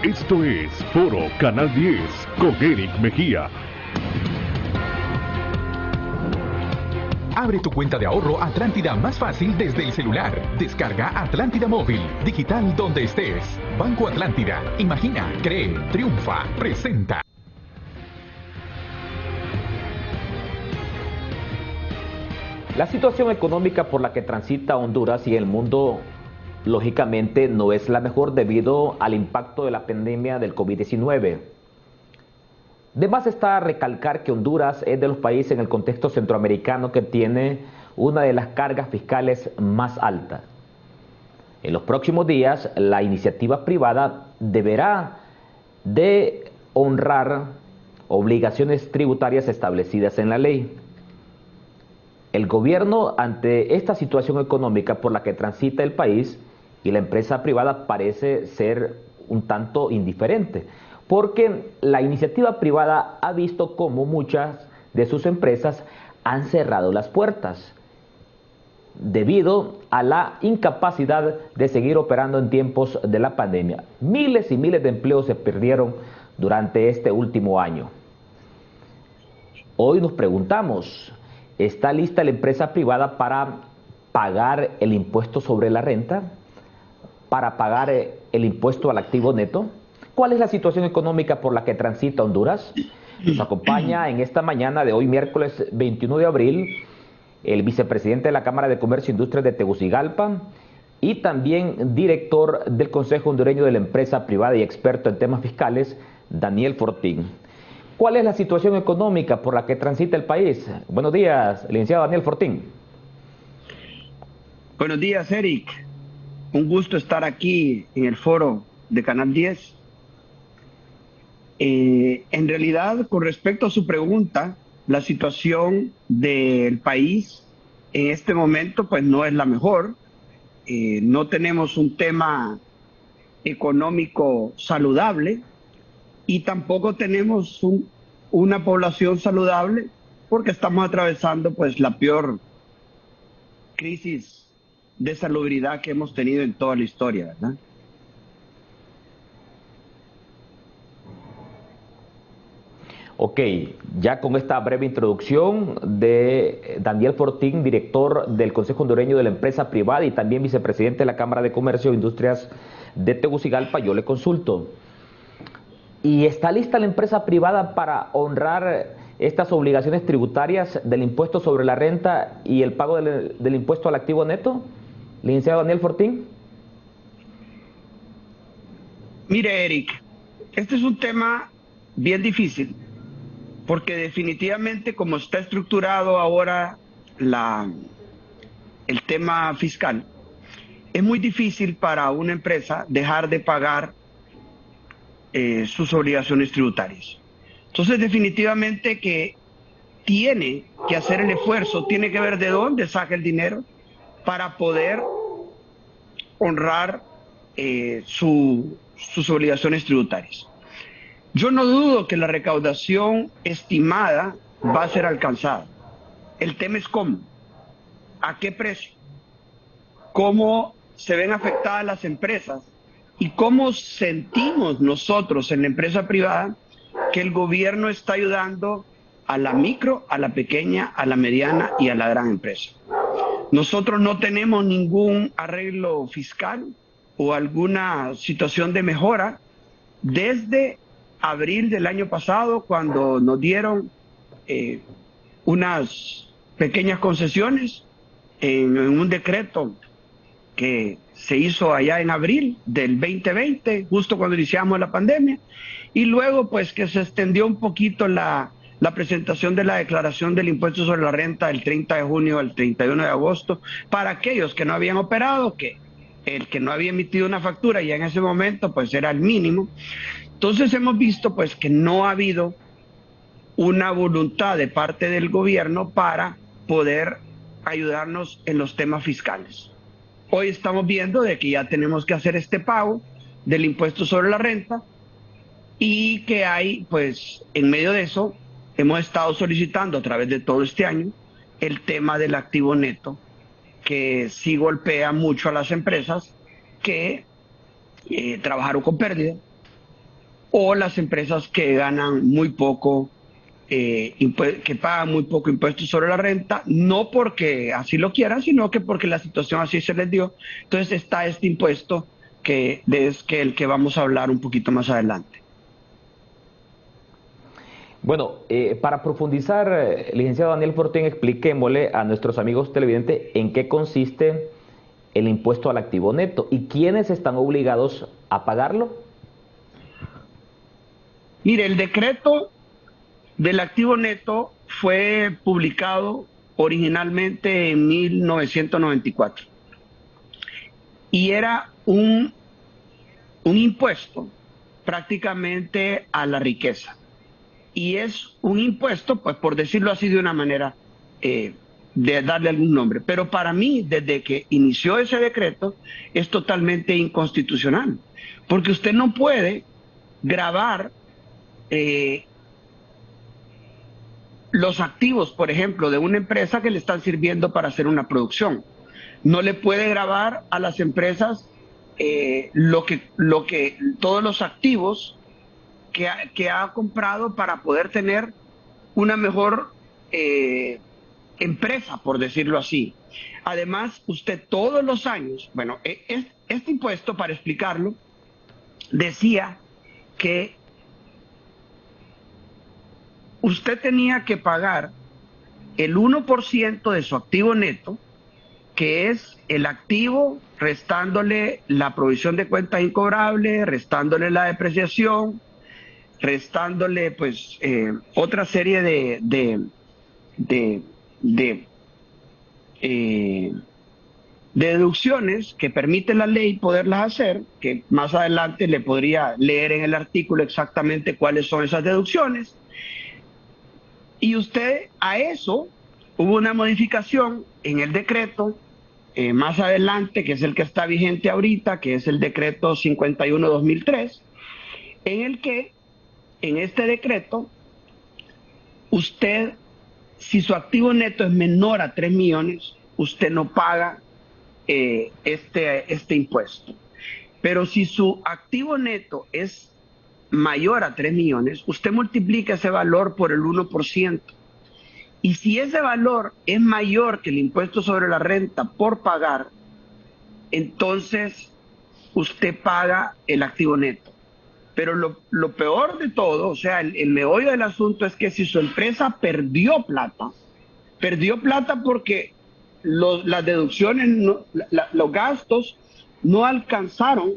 Esto es Foro Canal 10 con Eric Mejía. Abre tu cuenta de ahorro Atlántida más fácil desde el celular. Descarga Atlántida Móvil, digital donde estés. Banco Atlántida. Imagina, cree, triunfa, presenta. La situación económica por la que transita Honduras y el mundo, lógicamente, no es la mejor debido al impacto de la pandemia del COVID-19. De más está recalcar que Honduras es de los países en el contexto centroamericano que tiene una de las cargas fiscales más altas. En los próximos días, la iniciativa privada deberá de honrar obligaciones tributarias establecidas en la ley. El gobierno, ante esta situación económica por la que transita el país, y la empresa privada parece ser un tanto indiferente, porque la iniciativa privada ha visto cómo muchas de sus empresas han cerrado las puertas debido a la incapacidad de seguir operando en tiempos de la pandemia. Miles y miles de empleos se perdieron durante este último año. Hoy nos preguntamos, ¿está lista la empresa privada para pagar el impuesto sobre la renta? ¿Para pagar el impuesto al activo neto? ¿Cuál es la situación económica por la que transita Honduras? Nos acompaña en esta mañana de hoy, miércoles 21 de abril, el vicepresidente de la Cámara de Comercio e Industrias de Tegucigalpa y también director del Consejo Hondureño de la Empresa Privada y experto en temas fiscales, Daniel Fortín. ¿Cuál es la situación económica por la que transita el país? Buenos días, licenciado Daniel Fortín. Buenos días, Eric. Un gusto estar aquí en el foro de Canal 10. En realidad, con respecto a su pregunta, la situación del país en este momento pues no es la mejor. No tenemos un tema económico saludable y tampoco tenemos una población saludable porque estamos atravesando pues la peor crisis de salubridad que hemos tenido en toda la historia, ¿verdad? Ok, ya con esta breve introducción de Daniel Fortín, director del Consejo Hondureño de la Empresa Privada y también vicepresidente de la Cámara de Comercio e Industrias de Tegucigalpa, yo le consulto. ¿Y está lista la empresa privada para honrar estas obligaciones tributarias del impuesto sobre la renta y el pago del impuesto al activo neto? Licenciado Daniel Fortín. Mire, Eric, este es un tema bien difícil, porque definitivamente como está estructurado ahora el tema fiscal, es muy difícil para una empresa dejar de pagar sus obligaciones tributarias. Entonces, definitivamente que tiene que hacer el esfuerzo, tiene que ver de dónde saca el dinero para poder honrar sus obligaciones tributarias. Yo no dudo que la recaudación estimada va a ser alcanzada. El tema es cómo, a qué precio, cómo se ven afectadas las empresas y cómo sentimos nosotros en la empresa privada que el gobierno está ayudando a la micro, a la pequeña, a la mediana y a la gran empresa. Nosotros no tenemos ningún arreglo fiscal o alguna situación de mejora desde abril del año pasado, cuando nos dieron unas pequeñas concesiones en un decreto que se hizo allá en abril del 2020, justo cuando iniciamos la pandemia, y luego pues que se extendió un poquito la presentación de la declaración del impuesto sobre la renta del 30 de junio al 31 de agosto para aquellos que no habían operado, que el que no había emitido una factura ya en ese momento pues era el mínimo. Entonces hemos visto pues que no ha habido una voluntad de parte del gobierno para poder ayudarnos en los temas fiscales. Hoy estamos viendo de que ya tenemos que hacer este pago del impuesto sobre la renta y que hay pues en medio de eso hemos estado solicitando a través de todo este año el tema del activo neto, que sí golpea mucho a las empresas que trabajaron con pérdida o las empresas que ganan muy poco, que pagan muy poco impuestos sobre la renta, no porque así lo quieran, sino que porque la situación así se les dio. Entonces está este impuesto que es que el que vamos a hablar un poquito más adelante. Bueno, para profundizar, licenciado Daniel Fortín, expliquémosle a nuestros amigos televidentes en qué consiste el impuesto al activo neto y quiénes están obligados a pagarlo. Mire, el decreto del activo neto fue publicado originalmente en 1994 y era un impuesto prácticamente a la riqueza. Y es un impuesto, pues por decirlo así de una manera, de darle algún nombre. Pero para mí, desde que inició ese decreto, es totalmente inconstitucional. Porque usted no puede gravar los activos, por ejemplo, de una empresa que le están sirviendo para hacer una producción. No le puede gravar a las empresas todos los activos que ha comprado para poder tener una mejor empresa, por decirlo así. Además, usted todos los años, bueno, este impuesto, para explicarlo, decía que usted tenía que pagar el 1% de su activo neto, que es el activo restándole la provisión de cuentas incobrables, restándole la depreciación, restándole pues otra serie de deducciones que permite la ley poderlas hacer, que más adelante le podría leer en el artículo exactamente cuáles son esas deducciones. Y usted a eso hubo una modificación en el decreto más adelante, que es el que está vigente ahorita, que es el decreto 51/2003, en el que en este decreto usted, si su activo neto es menor a 3 millones, usted no paga este impuesto. Pero si su activo neto es mayor a 3 millones, usted multiplica ese valor por el 1%. Y si ese valor es mayor que el impuesto sobre la renta por pagar, entonces usted paga el activo neto. Pero lo peor de todo, o sea, el meollo del asunto es que si su empresa perdió plata porque las deducciones, los gastos no alcanzaron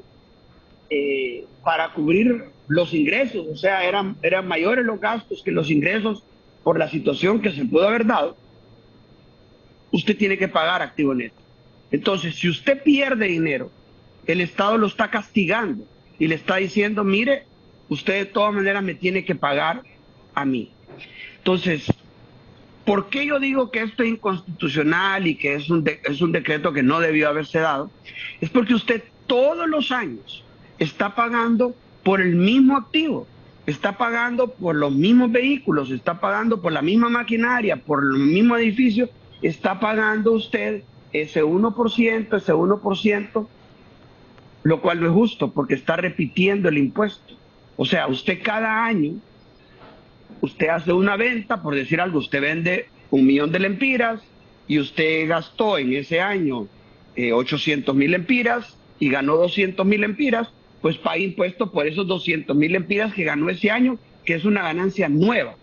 para cubrir los ingresos, o sea, eran mayores los gastos que los ingresos por la situación que se pudo haber dado, usted tiene que pagar activo neto. Entonces, si usted pierde dinero, el Estado lo está castigando y le está diciendo, mire, usted de todas maneras me tiene que pagar a mí. Entonces, ¿por qué yo digo que esto es inconstitucional y que es un decreto que no debió haberse dado? Es porque usted todos los años está pagando por el mismo activo, está pagando por los mismos vehículos, está pagando por la misma maquinaria, por el mismo edificio, está pagando usted ese 1%, lo cual no es justo porque está repitiendo el impuesto. O sea, usted cada año, usted hace una venta, por decir algo, usted vende 1 millón de lempiras y usted gastó en ese año 800,000 lempiras y ganó 200,000 lempiras, pues paga impuesto por esos 200,000 lempiras que ganó ese año, que es una ganancia nueva.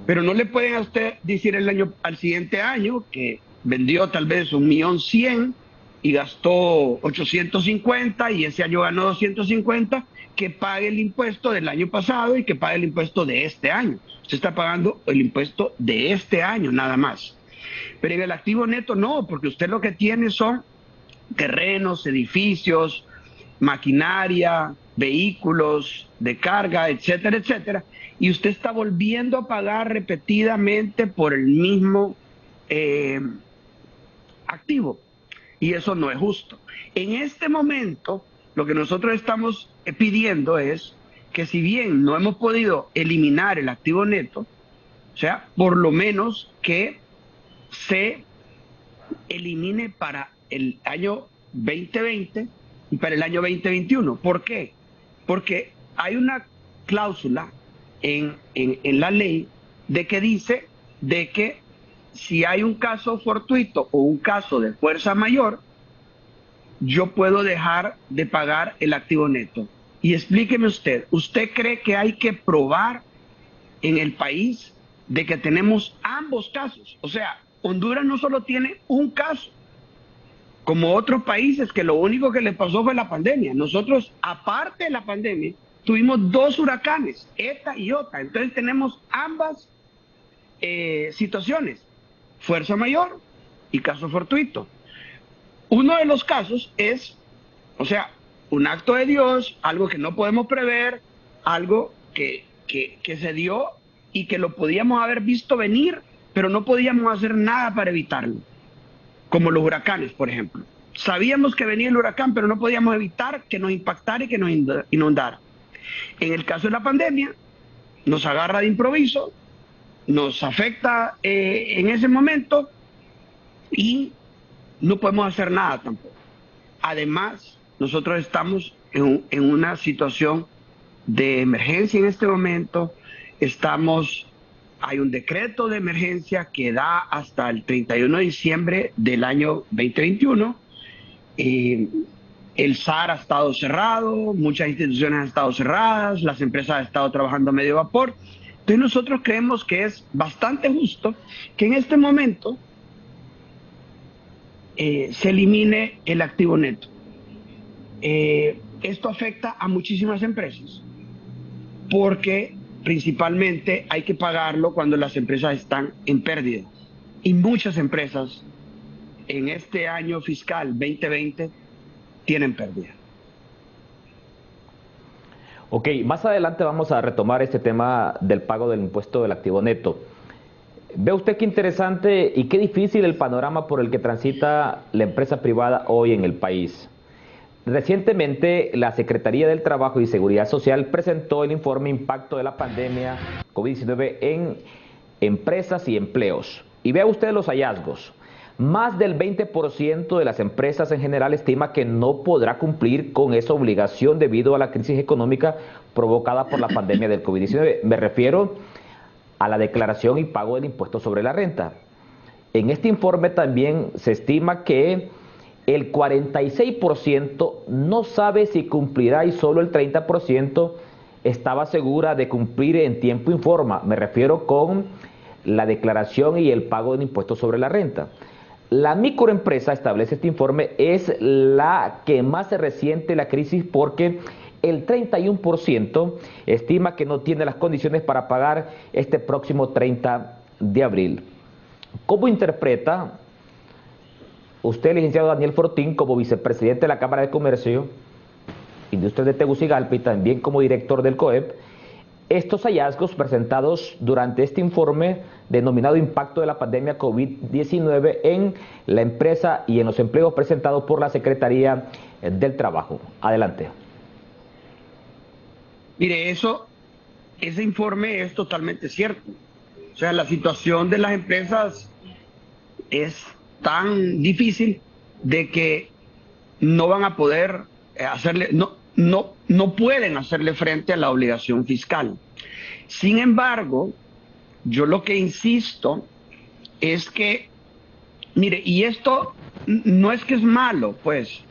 Pero no le pueden a usted decir al siguiente año que vendió tal vez 1.100.000 y gastó 850 y ese año ganó 250, que pague el impuesto del año pasado y que pague el impuesto de este año. Usted está pagando el impuesto de este año nada más. Pero en el activo neto no, porque usted lo que tiene son terrenos, edificios, maquinaria, vehículos de carga, etcétera, etcétera, y usted está volviendo a pagar repetidamente por el mismo activo, y eso no es justo. En este momento, lo que nosotros estamos pidiendo es que, si bien no hemos podido eliminar el activo neto, o sea, por lo menos que se elimine para el año 2020 y para el año 2021. ¿Por qué? Porque hay una cláusula en la ley de que dice de que si hay un caso fortuito o un caso de fuerza mayor, yo puedo dejar de pagar el activo neto. Y explíqueme ¿usted cree que hay que probar en el país de que tenemos ambos casos? O sea, Honduras no solo tiene un caso, como otros países que lo único que les pasó fue la pandemia. Nosotros, aparte de la pandemia, tuvimos 2 huracanes, ETA y OTA. Entonces tenemos ambas situaciones, fuerza mayor y caso fortuito. Uno de los casos es, o sea, un acto de Dios, algo que no podemos prever, algo que se dio y que lo podíamos haber visto venir, pero no podíamos hacer nada para evitarlo. Como los huracanes, por ejemplo. Sabíamos que venía el huracán, pero no podíamos evitar que nos impactara y que nos inundara. En el caso de la pandemia, nos agarra de improviso, nos afecta en ese momento y no podemos hacer nada tampoco. Además, nosotros estamos en una situación de emergencia en este momento. Hay un decreto de emergencia que da hasta el 31 de diciembre del año 2021. El SAR ha estado cerrado, muchas instituciones han estado cerradas, las empresas han estado trabajando a medio vapor. Entonces nosotros creemos que es bastante justo que en este momento se elimine el activo neto. Esto afecta a muchísimas empresas porque principalmente hay que pagarlo cuando las empresas están en pérdida. Y muchas empresas en este año fiscal 2020 tienen pérdida. Ok, más adelante vamos a retomar este tema del pago del impuesto del activo neto. Ve usted qué interesante y qué difícil el panorama por el que transita la empresa privada hoy en el país. Recientemente, la Secretaría del Trabajo y Seguridad Social presentó el informe Impacto de la Pandemia COVID-19 en Empresas y Empleos. Y vea usted los hallazgos. Más del 20% de las empresas en general estima que no podrá cumplir con esa obligación debido a la crisis económica provocada por la pandemia del COVID-19. Me refiero a la declaración y pago del impuesto sobre la renta. En este informe también se estima que el 46% no sabe si cumplirá y solo el 30% estaba segura de cumplir en tiempo y forma. Me refiero con la declaración y el pago del impuesto sobre la renta. La microempresa, establece este informe, es la que más se resiente la crisis porque el 31% estima que no tiene las condiciones para pagar este próximo 30 de abril. ¿Cómo interpreta usted, licenciado Daniel Fortín, como vicepresidente de la Cámara de Comercio, Industria de Tegucigalpa y también como director del COEP, estos hallazgos presentados durante este informe denominado Impacto de la Pandemia COVID-19 en la empresa y en los empleos presentados por la Secretaría del Trabajo? Adelante. Mire, ese informe es totalmente cierto. O sea, la situación de las empresas es tan difícil de que no van a poder no pueden hacerle frente a la obligación fiscal. Sin embargo, yo lo que insisto es que, mire, y esto no es que es malo, pues,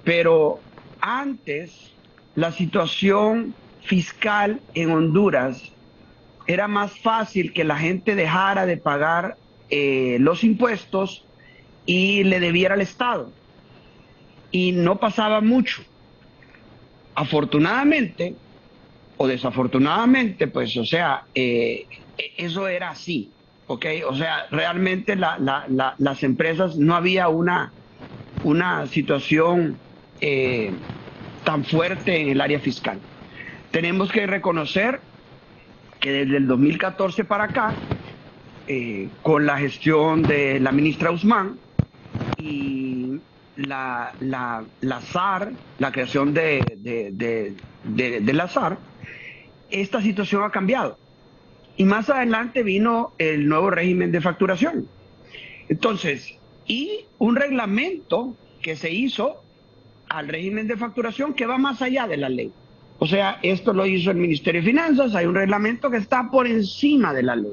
pero antes la situación fiscal en Honduras era más fácil que la gente dejara de pagar los impuestos y le debiera al Estado. Y no pasaba mucho. Afortunadamente o desafortunadamente, pues, o sea, eso era así, ¿ok? O sea, realmente las empresas no había una situación tan fuerte en el área fiscal. Tenemos que reconocer que desde el 2014 para acá, con la gestión de la ministra Guzmán y la SAR, la creación de la SAR, esta situación ha cambiado. Y más adelante vino el nuevo régimen de facturación. Entonces, y un reglamento que se hizo al régimen de facturación que va más allá de la ley. O sea, esto lo hizo el Ministerio de Finanzas, hay un reglamento que está por encima de la ley.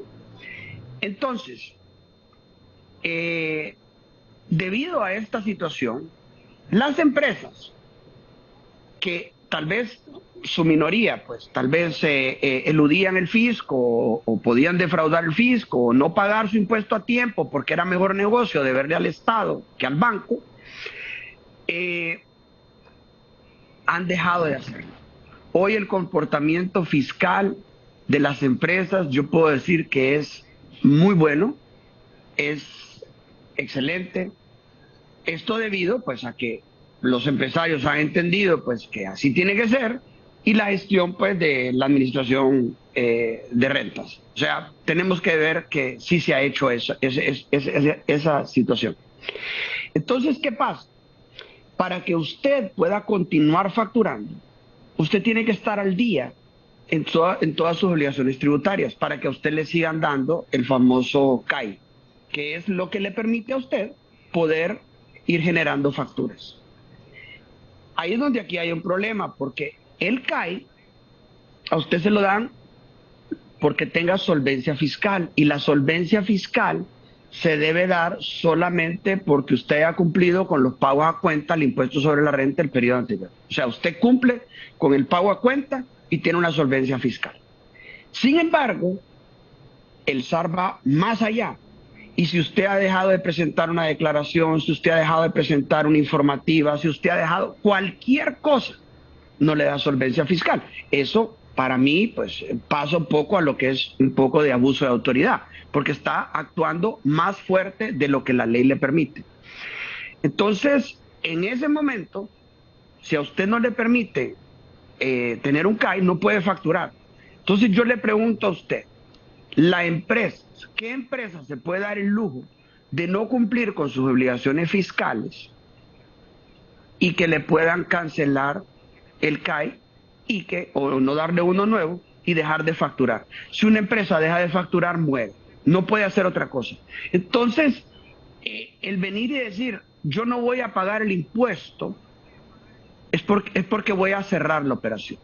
Entonces, debido a esta situación, las empresas que tal vez su minoría, pues tal vez eludían el fisco o podían defraudar el fisco o no pagar su impuesto a tiempo porque era mejor negocio deberle al Estado que al banco, han dejado de hacerlo. Hoy el comportamiento fiscal de las empresas, yo puedo decir que es muy bueno, es excelente. Esto debido pues a que los empresarios han entendido pues que así tiene que ser, y la gestión pues de la administración de rentas. O sea, tenemos que ver que sí se ha hecho esa situación. Entonces, ¿qué pasa? Para que usted pueda continuar facturando, usted tiene que estar al día en todas sus obligaciones tributarias para que a usted le sigan dando el famoso CAI, que es lo que le permite a usted poder ir generando facturas. Ahí es donde aquí hay un problema, porque el CAI a usted se lo dan porque tenga solvencia fiscal, y la solvencia fiscal se debe dar solamente porque usted ha cumplido con los pagos a cuenta, el impuesto sobre la renta del periodo anterior. O sea, usted cumple con el pago a cuenta y tiene una solvencia fiscal. Sin embargo, el SAR va más allá. Y si usted ha dejado de presentar una declaración, si usted ha dejado de presentar una informativa, si usted ha dejado cualquier cosa, no le da solvencia fiscal. Eso, para mí, pues pasa un poco a lo que es un poco de abuso de autoridad, porque está actuando más fuerte de lo que la ley le permite. Entonces, en ese momento, si a usted no le permite tener un CAI, no puede facturar. Entonces yo le pregunto a usted, la empresa, ¿qué empresa se puede dar el lujo de no cumplir con sus obligaciones fiscales y que le puedan cancelar el CAI o no darle uno nuevo y dejar de facturar? Si una empresa deja de facturar, muere, no puede hacer otra cosa. Entonces, el venir y decir, yo no voy a pagar el impuesto, es porque voy a cerrar la operación.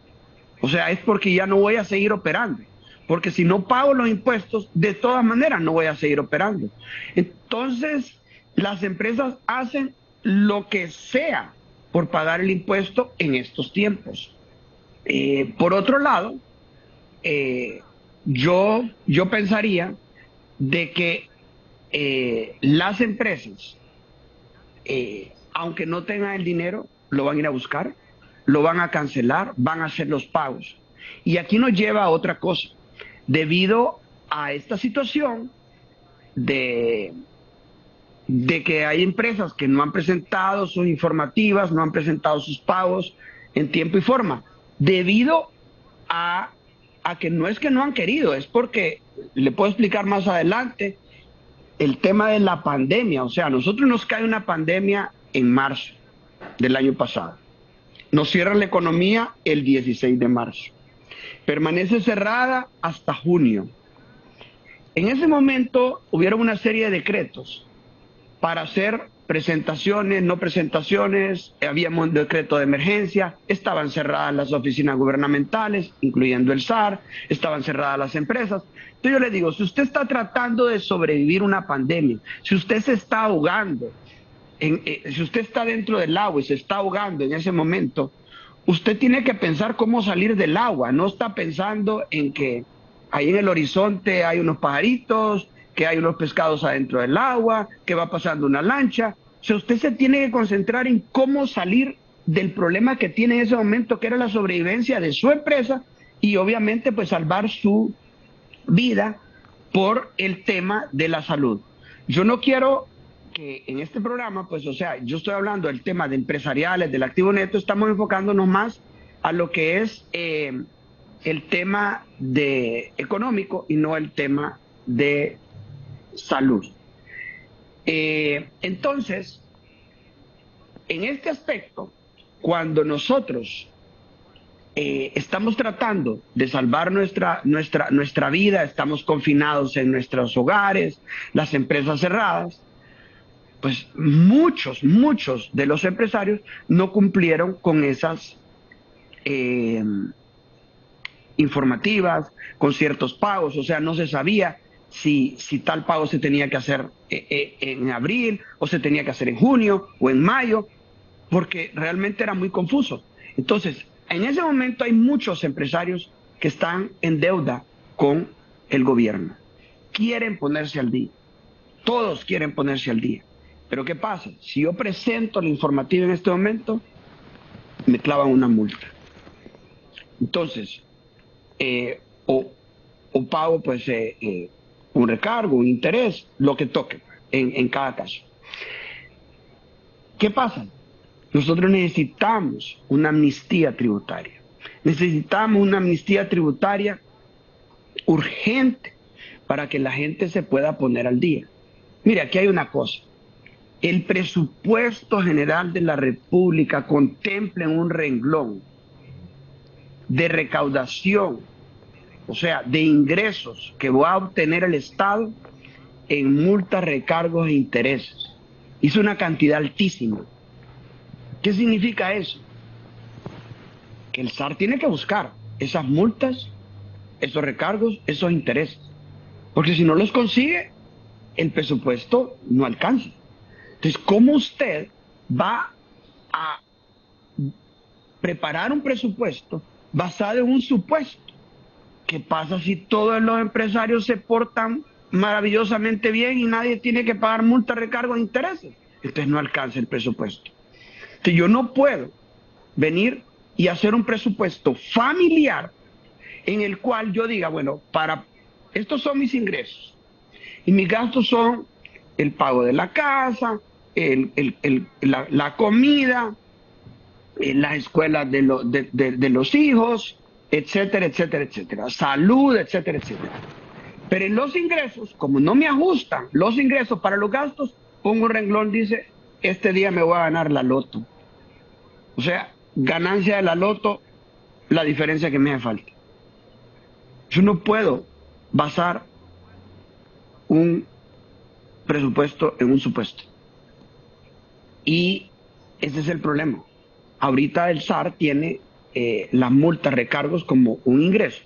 O sea, es porque ya no voy a seguir operando. Porque si no pago los impuestos, de todas maneras no voy a seguir operando. Entonces, las empresas hacen lo que sea por pagar el impuesto en estos tiempos. Por otro lado, yo pensaría de que las empresas, aunque no tengan el dinero, lo van a ir a buscar, lo van a cancelar, van a hacer los pagos. Y aquí nos lleva a otra cosa. Debido a esta situación de que hay empresas que no han presentado sus informativas, no han presentado sus pagos en tiempo y forma, debido a que no es que no han querido, es porque, le puedo explicar más adelante, el tema de la pandemia. O sea, a nosotros nos cae una pandemia en marzo del año pasado. Nos cierra la economía el 16 de marzo. Permanece cerrada hasta junio. En ese momento hubieron una serie de decretos para hacer presentaciones, no presentaciones, había un decreto de emergencia, estaban cerradas las oficinas gubernamentales, incluyendo el SAR, estaban cerradas las empresas. Entonces yo le digo, si usted está tratando de sobrevivir una pandemia, si usted se está ahogando, si usted está dentro del agua y se está ahogando en ese momento, usted tiene que pensar cómo salir del agua, no está pensando en que ahí en el horizonte hay unos pajaritos, que hay unos pescados adentro del agua, que va pasando una lancha. O sea, usted se tiene que concentrar en cómo salir del problema que tiene en ese momento, que era la sobrevivencia de su empresa y obviamente pues salvar su vida por el tema de la salud. Yo no quiero que en este programa, pues, o sea, yo estoy hablando del tema de empresariales, del activo neto, estamos enfocándonos más a lo que es el tema económico y no el tema de salud. Entonces, en este aspecto, cuando nosotros estamos tratando de salvar nuestra vida, estamos confinados en nuestros hogares, las empresas cerradas, pues muchos de los empresarios no cumplieron con esas informativas, con ciertos pagos, o sea, no se sabía si tal pago se tenía que hacer en abril, o se tenía que hacer en junio, o en mayo, porque realmente era muy confuso. Entonces, en ese momento hay muchos empresarios que están en deuda con el gobierno. Quieren ponerse al día. Todos quieren ponerse al día. Pero ¿qué pasa? Si yo presento la informativa en este momento, me clavan una multa. Entonces, o pago pues un recargo, un interés, lo que toque en cada caso. ¿Qué pasa? Nosotros necesitamos una amnistía tributaria. Necesitamos una amnistía tributaria urgente para que la gente se pueda poner al día. Mire, aquí hay una cosa. El presupuesto general de la República contempla en un renglón de recaudación, o sea, de ingresos que va a obtener el Estado en multas, recargos e intereses. Es una cantidad altísima. ¿Qué significa eso? Que el SAR tiene que buscar esas multas, esos recargos, esos intereses. Porque si no los consigue, el presupuesto no alcanza. Entonces, ¿cómo usted va a preparar un presupuesto basado en un supuesto? ¿Qué pasa si todos los empresarios se portan maravillosamente bien y nadie tiene que pagar multas, recargos e intereses? Entonces no alcanza el presupuesto. Entonces yo no puedo venir y hacer un presupuesto familiar en el cual yo diga, bueno, estos son mis ingresos y mis gastos son el pago de la casa, la comida, las escuelas de los hijos, etcétera, etcétera, etcétera, salud, etcétera, etcétera. Pero en los ingresos, como no me ajustan los ingresos para los gastos, pongo un renglón, dice, este día me voy a ganar la loto. O sea, ganancia de la loto, la diferencia que me hace falta. Yo no puedo basar un presupuesto en un supuesto. Y ese es el problema. Ahorita el SAR tiene las multas, recargos como un ingreso.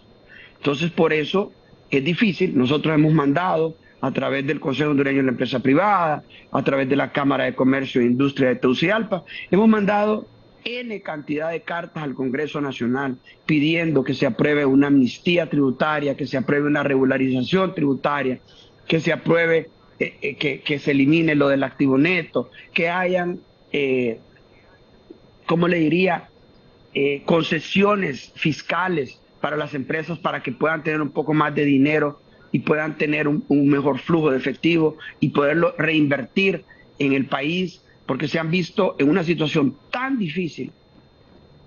Entonces, por eso es difícil. Nosotros hemos mandado a través del Consejo Hondureño de la Empresa Privada, a través de la Cámara de Comercio e Industria de Tegucigalpa, hemos mandado N cantidad de cartas al Congreso Nacional pidiendo que se apruebe una amnistía tributaria, que se apruebe una regularización tributaria, que se apruebe, que se elimine lo del activo neto, que hayan, ¿cómo le diría?, concesiones fiscales para las empresas para que puedan tener un poco más de dinero y puedan tener un mejor flujo de efectivo y poderlo reinvertir en el país, porque se han visto en una situación tan difícil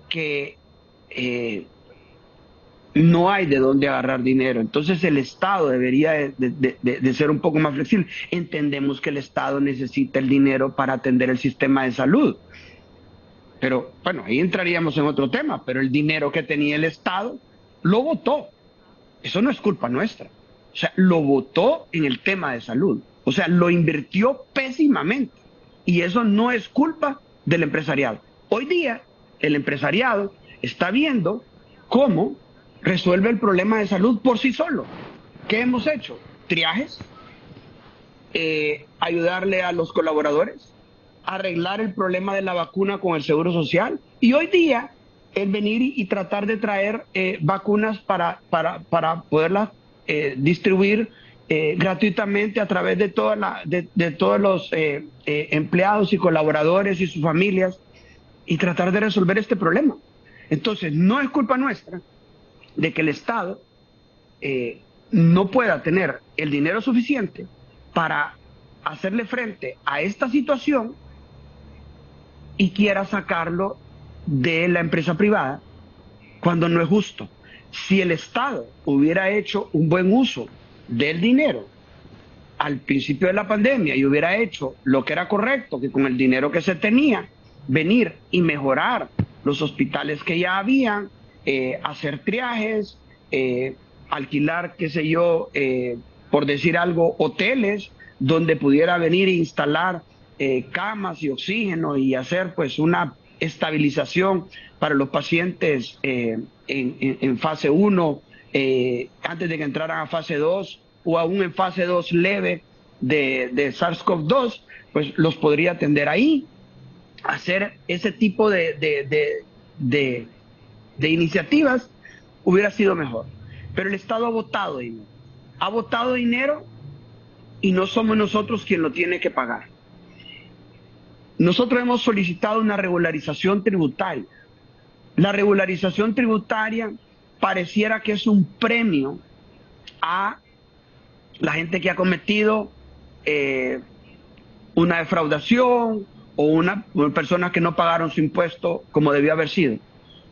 que no hay de dónde agarrar dinero. Entonces el Estado debería de ser un poco más flexible. Entendemos que el Estado necesita el dinero para atender el sistema de salud. Pero bueno, ahí entraríamos en otro tema, pero el dinero que tenía el Estado lo botó. Eso no es culpa nuestra. O sea, lo botó en el tema de salud. O sea, lo invirtió pésimamente. Y eso no es culpa del empresariado. Hoy día, el empresariado está viendo cómo resuelve el problema de salud por sí solo. ¿Qué hemos hecho? Triajes, ayudarle a los colaboradores, arreglar el problema de la vacuna con el Seguro Social, y hoy día el venir y tratar de traer vacunas para poderlas distribuir gratuitamente a través de todos los empleados y colaboradores y sus familias, y tratar de resolver este problema. Entonces no es culpa nuestra de que el Estado no pueda tener el dinero suficiente para hacerle frente a esta situación y quiera sacarlo de la empresa privada cuando no es justo. Si el Estado hubiera hecho un buen uso del dinero al principio de la pandemia y hubiera hecho lo que era correcto, que con el dinero que se tenía, venir y mejorar los hospitales que ya habían, hacer triajes, alquilar, qué sé yo, por decir algo, hoteles donde pudiera venir e instalar camas y oxígeno y hacer pues una estabilización para los pacientes en fase 1, antes de que entraran a fase 2 o aún en fase 2 leve de SARS-CoV-2, pues los podría atender ahí. Hacer ese tipo de iniciativas hubiera sido mejor. Pero el Estado ha botado dinero y no somos nosotros quien lo tiene que pagar. Nosotros hemos solicitado una regularización tributaria. La regularización tributaria pareciera que es un premio a la gente que ha cometido una defraudación o personas que no pagaron su impuesto como debió haber sido.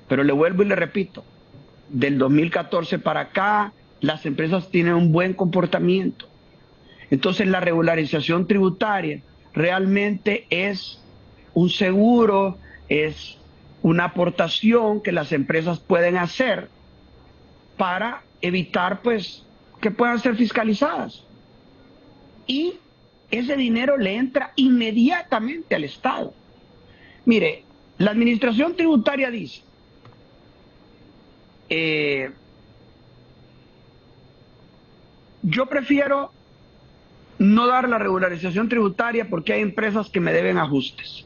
Pero le vuelvo y le repito, del 2014 para acá, las empresas tienen un buen comportamiento. Entonces la regularización tributaria realmente es un seguro, es una aportación que las empresas pueden hacer para evitar pues que puedan ser fiscalizadas. Y ese dinero le entra inmediatamente al Estado. Mire, la administración tributaria dice, yo prefiero no dar la regularización tributaria porque hay empresas que me deben ajustes,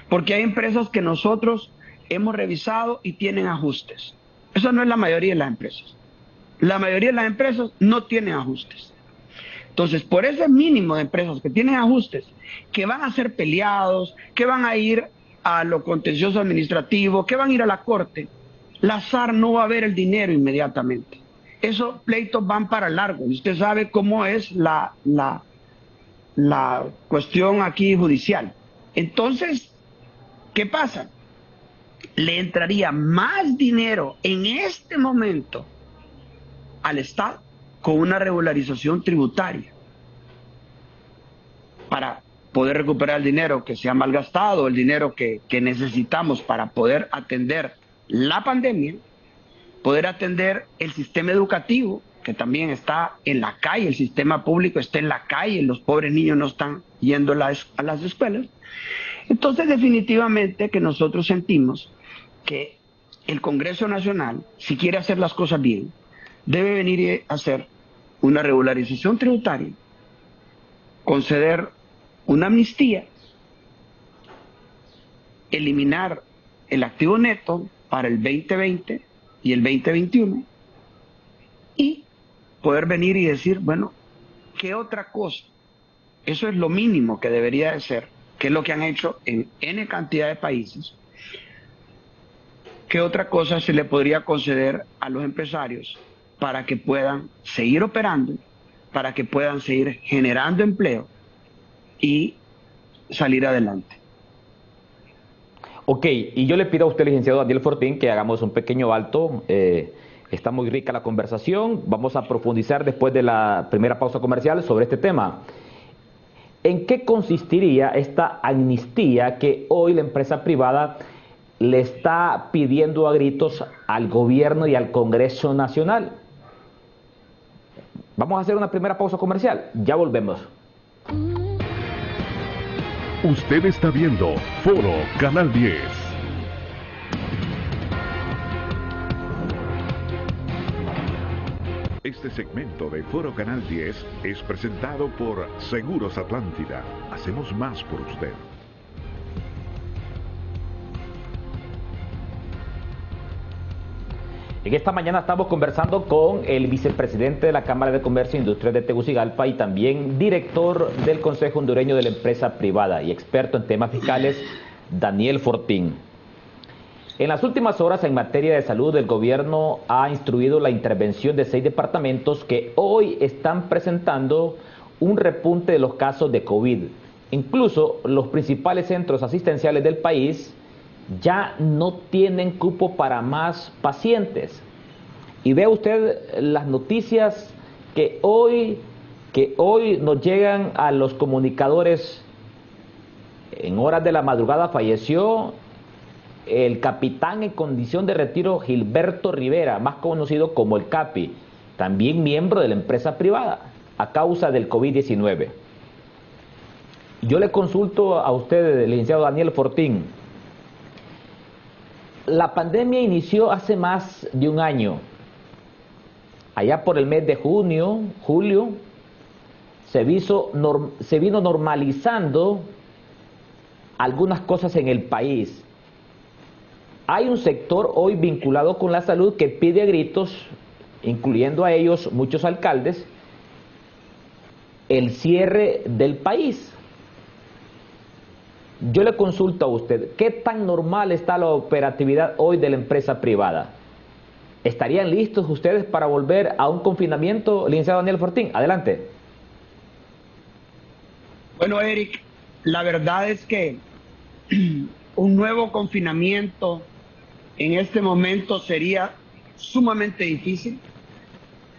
porque hay empresas que nosotros hemos revisado y tienen ajustes. Eso no es la mayoría de las empresas. La mayoría de las empresas no tienen ajustes. Entonces, por ese mínimo de empresas que tienen ajustes, que van a ser peleados, que van a ir a lo contencioso administrativo, que van a ir a la corte, la SAR no va a ver el dinero inmediatamente. Esos pleitos van para largo. Y usted sabe cómo es la cuestión aquí judicial. Entonces, ¿qué pasa? Le entraría más dinero en este momento al Estado con una regularización tributaria para poder recuperar el dinero que se ha malgastado, el dinero que necesitamos para poder atender la pandemia, poder atender el sistema educativo, que también está en la calle, el sistema público está en la calle, los pobres niños no están yendo a las escuelas. Entonces, definitivamente que nosotros sentimos que el Congreso Nacional, si quiere hacer las cosas bien, debe venir a hacer una regularización tributaria, conceder una amnistía, eliminar el activo neto para el 2020 y el 2021 y poder venir y decir, bueno, ¿qué otra cosa? Eso es lo mínimo que debería de ser, que es lo que han hecho en N cantidad de países. ¿Qué otra cosa se le podría conceder a los empresarios para que puedan seguir operando, para que puedan seguir generando empleo y salir adelante? Ok, y yo le pido a usted, licenciado Daniel Fortín, que hagamos un pequeño alto. Está muy rica la conversación. Vamos a profundizar después de la primera pausa comercial sobre este tema. ¿En qué consistiría esta amnistía que hoy la empresa privada le está pidiendo a gritos al gobierno y al Congreso Nacional? Vamos a hacer una primera pausa comercial. Ya volvemos. Usted está viendo Foro Canal 10. Este segmento de Foro Canal 10 es presentado por Seguros Atlántida. Hacemos más por usted. En esta mañana estamos conversando con el vicepresidente de la Cámara de Comercio e Industria de Tegucigalpa y también director del Consejo Hondureño de la Empresa Privada y experto en temas fiscales, Daniel Fortín. En las últimas horas, en materia de salud, el gobierno ha instruido la intervención de 6 departamentos que hoy están presentando un repunte de los casos de COVID. Incluso los principales centros asistenciales del país ya no tienen cupo para más pacientes. Y vea usted las noticias que hoy nos llegan a los comunicadores. En horas de la madrugada falleció el capitán en condición de retiro Gilberto Rivera, más conocido como el Capi, también miembro de la empresa privada, a causa del COVID-19. Yo le consulto a usted, licenciado Daniel Fortín, La pandemia inició hace más de un año. Allá por el mes de junio, julio, se vino normalizando algunas cosas en el país. Hay un sector hoy vinculado con la salud que pide a gritos, incluyendo a ellos muchos alcaldes, el cierre del país. Yo le consulto a usted, ¿qué tan normal está la operatividad hoy de la empresa privada? ¿Estarían listos ustedes para volver a un confinamiento, licenciado Daniel Fortín? Adelante. Bueno, Eric, la verdad es que un nuevo confinamiento en este momento sería sumamente difícil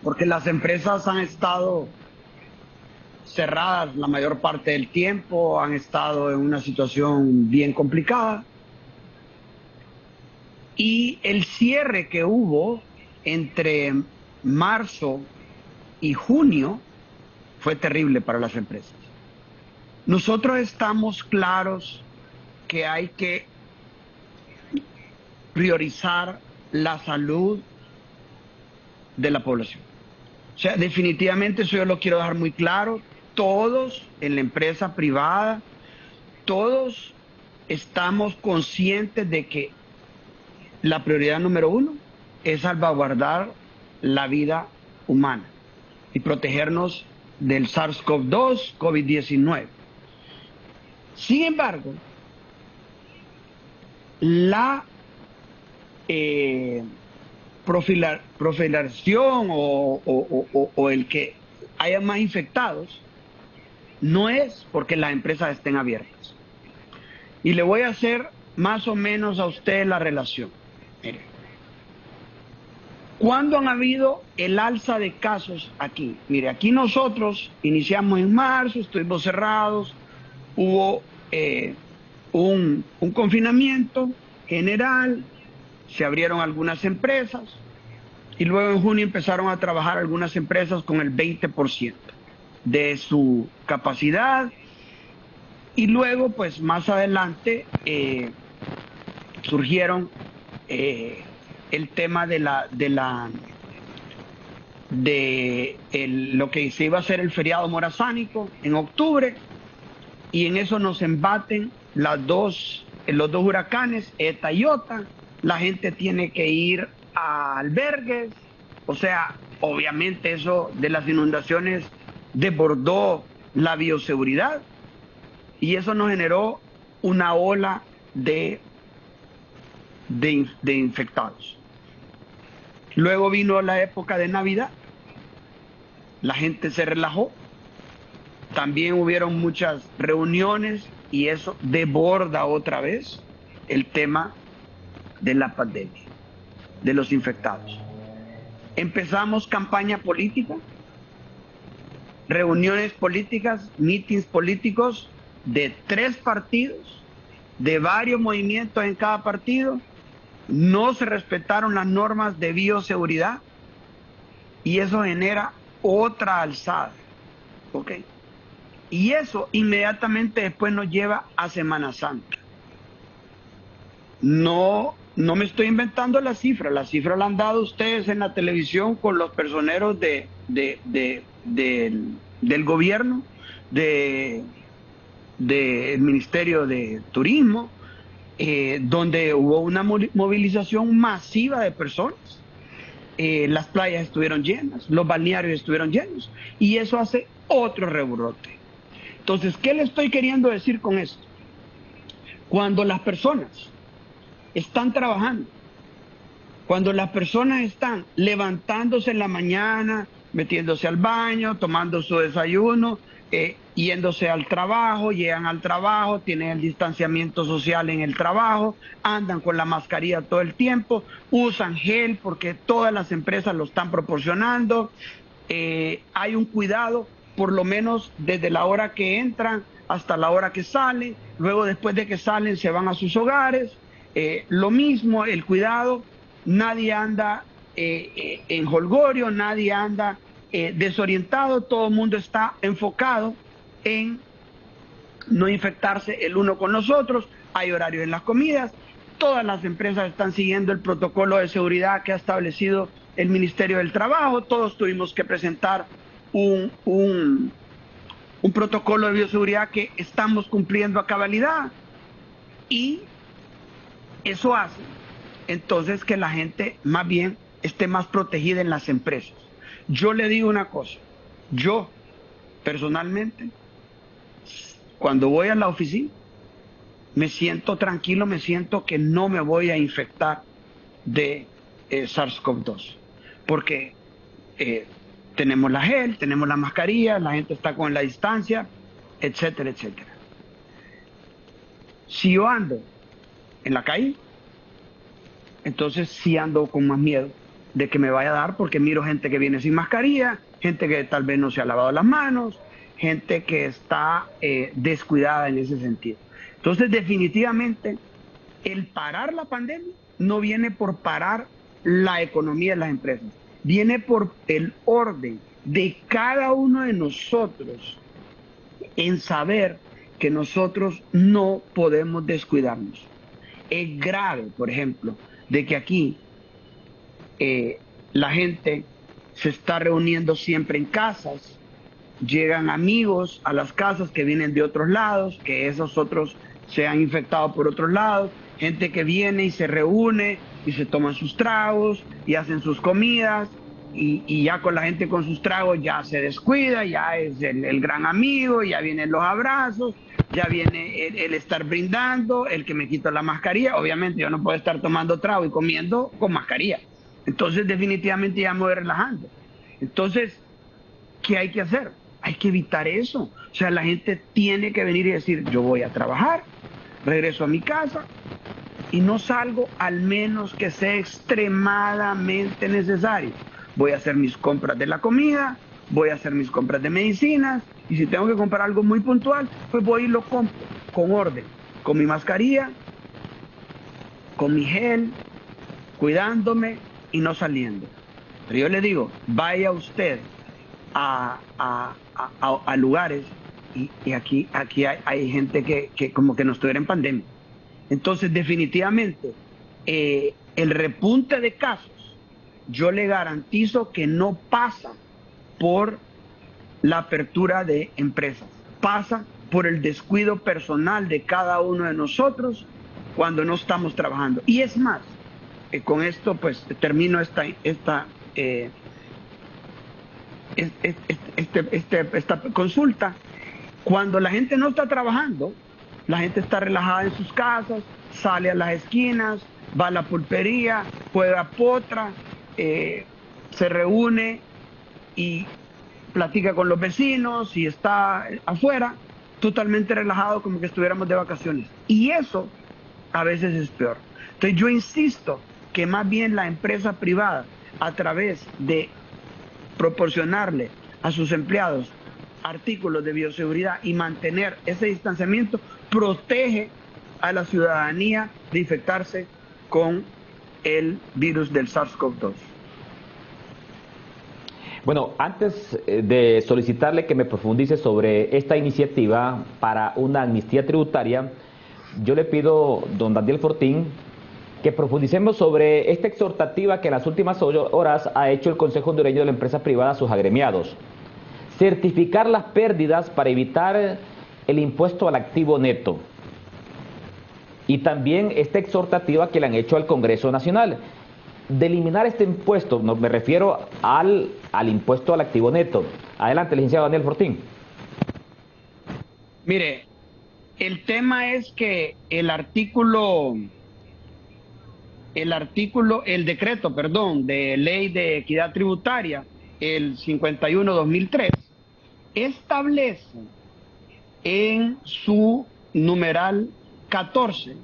porque las empresas han estado cerradas la mayor parte del tiempo, han estado en una situación bien complicada. Y el cierre que hubo entre marzo y junio fue terrible para las empresas. Nosotros estamos claros que hay que priorizar la salud de la población. O sea, definitivamente eso yo lo quiero dejar muy claro. Todos en la empresa privada, todos estamos conscientes de que la prioridad número uno es salvaguardar la vida humana y protegernos del SARS-CoV-2, COVID-19. Sin embargo, la proliferación o el que haya más infectados no es porque las empresas estén abiertas. Y le voy a hacer más o menos a usted la relación. Mire, ¿cuándo han habido el alza de casos aquí? Mire, aquí nosotros iniciamos en marzo, estuvimos cerrados, hubo un confinamiento general, se abrieron algunas empresas y luego en junio empezaron a trabajar algunas empresas con el 20% de su capacidad y luego pues más adelante surgieron el tema de lo que se iba a hacer el feriado morazánico en octubre, y en eso nos embaten los dos huracanes, Eta y Iota. La gente tiene que ir a albergues, o sea, obviamente eso de las inundaciones desbordó la bioseguridad y eso nos generó una ola de infectados. Luego vino la época de Navidad, la gente se relajó, también hubieron muchas reuniones y eso desborda otra vez el tema de la pandemia, de los infectados. Empezamos campaña política, reuniones políticas, mítines políticos de 3 partidos, de varios movimientos en cada partido. No se respetaron las normas de bioseguridad y eso genera otra alzada, ¿ok? Y eso inmediatamente después nos lleva a Semana Santa. No me estoy inventando la cifra la han dado ustedes en la televisión con los personeros del gobierno, del Ministerio de Turismo, donde hubo una movilización masiva de personas. Las playas estuvieron llenas, los balnearios estuvieron llenos, y eso hace otro rebrote. Entonces, ¿qué le estoy queriendo decir con esto? Cuando las personas están trabajando, cuando las personas están levantándose en la mañana, metiéndose al baño, tomando su desayuno, yéndose al trabajo, llegan al trabajo, tienen el distanciamiento social en el trabajo, andan con la mascarilla todo el tiempo, usan gel porque todas las empresas lo están proporcionando, hay un cuidado por lo menos desde la hora que entran hasta la hora que salen, luego después de que salen se van a sus hogares, lo mismo el cuidado, nadie anda en jolgorio, nadie anda desorientado, todo el mundo está enfocado en no infectarse el uno con los otros, hay horarios en las comidas, todas las empresas están siguiendo el protocolo de seguridad que ha establecido el Ministerio del Trabajo. Todos tuvimos que presentar un protocolo de bioseguridad que estamos cumpliendo a cabalidad, y eso hace entonces que la gente más bien esté más protegida en las empresas. Yo le digo una cosa, yo personalmente, cuando voy a la oficina, me siento tranquilo, me siento que no me voy a infectar de SARS-CoV-2, porque tenemos la gel, tenemos la mascarilla, la gente está con la distancia, etcétera, etcétera. Si yo ando en la calle, entonces sí ando con más miedo de que me vaya a dar, porque miro gente que viene sin mascarilla, gente que tal vez no se ha lavado las manos, gente que está descuidada en ese sentido. Entonces, definitivamente, el parar la pandemia no viene por parar la economía de las empresas, viene por el orden de cada uno de nosotros en saber que nosotros no podemos descuidarnos. Es grave, por ejemplo, de que aquí la gente se está reuniendo siempre en casas, llegan amigos a las casas que vienen de otros lados, que esos otros se han infectado por otros lados, gente que viene y se reúne y se toman sus tragos y hacen sus comidas, y ya con la gente con sus tragos ya se descuida, ya es el gran amigo, ya vienen los abrazos, ya viene el estar brindando, el que me quita la mascarilla. Obviamente yo no puedo estar tomando trago y comiendo con mascarilla, entonces definitivamente ya me voy relajando. Entonces, ¿qué hay que hacer? Hay que evitar eso. O sea, la gente tiene que venir y decir, yo voy a trabajar, regreso a mi casa y no salgo al menos que sea extremadamente necesario. Voy a hacer mis compras de la comida, voy a hacer mis compras de medicinas, y si tengo que comprar algo muy puntual, pues voy y lo compro con orden, con mi mascarilla, con mi gel, cuidándome y no saliendo. Pero yo le digo, vaya usted a lugares, y aquí hay gente que como que no estuviera en pandemia. Entonces, definitivamente, el repunte de casos, yo le garantizo que no pasa por la apertura de empresas, pasa por el descuido personal de cada uno de nosotros cuando no estamos trabajando. Y es más, con esto pues termino esta consulta. Cuando la gente no está trabajando, la gente está relajada en sus casas, sale a las esquinas, va a la pulpería, juega potra, se reúne y platica con los vecinos y está afuera, totalmente relajado, como que estuviéramos de vacaciones. Y eso a veces es peor. Entonces yo insisto que más bien la empresa privada, a través de proporcionarle a sus empleados artículos de bioseguridad y mantener ese distanciamiento, protege a la ciudadanía de infectarse con el virus del SARS-CoV-2. Bueno, antes de solicitarle que me profundice sobre esta iniciativa para una amnistía tributaria, yo le pido, don Daniel Fortín, que profundicemos sobre esta exhortativa que en las últimas horas ha hecho el Consejo Hondureño de la Empresa Privada a sus agremiados. Certificar las pérdidas para evitar el impuesto al activo neto. Y también esta exhortativa que le han hecho al Congreso Nacional, de eliminar este impuesto, no, me refiero al impuesto al activo neto. Adelante, licenciado Daniel Fortín. Mire, el tema es que el decreto de ley de equidad tributaria, el 51/2003, establece en su numeral 14,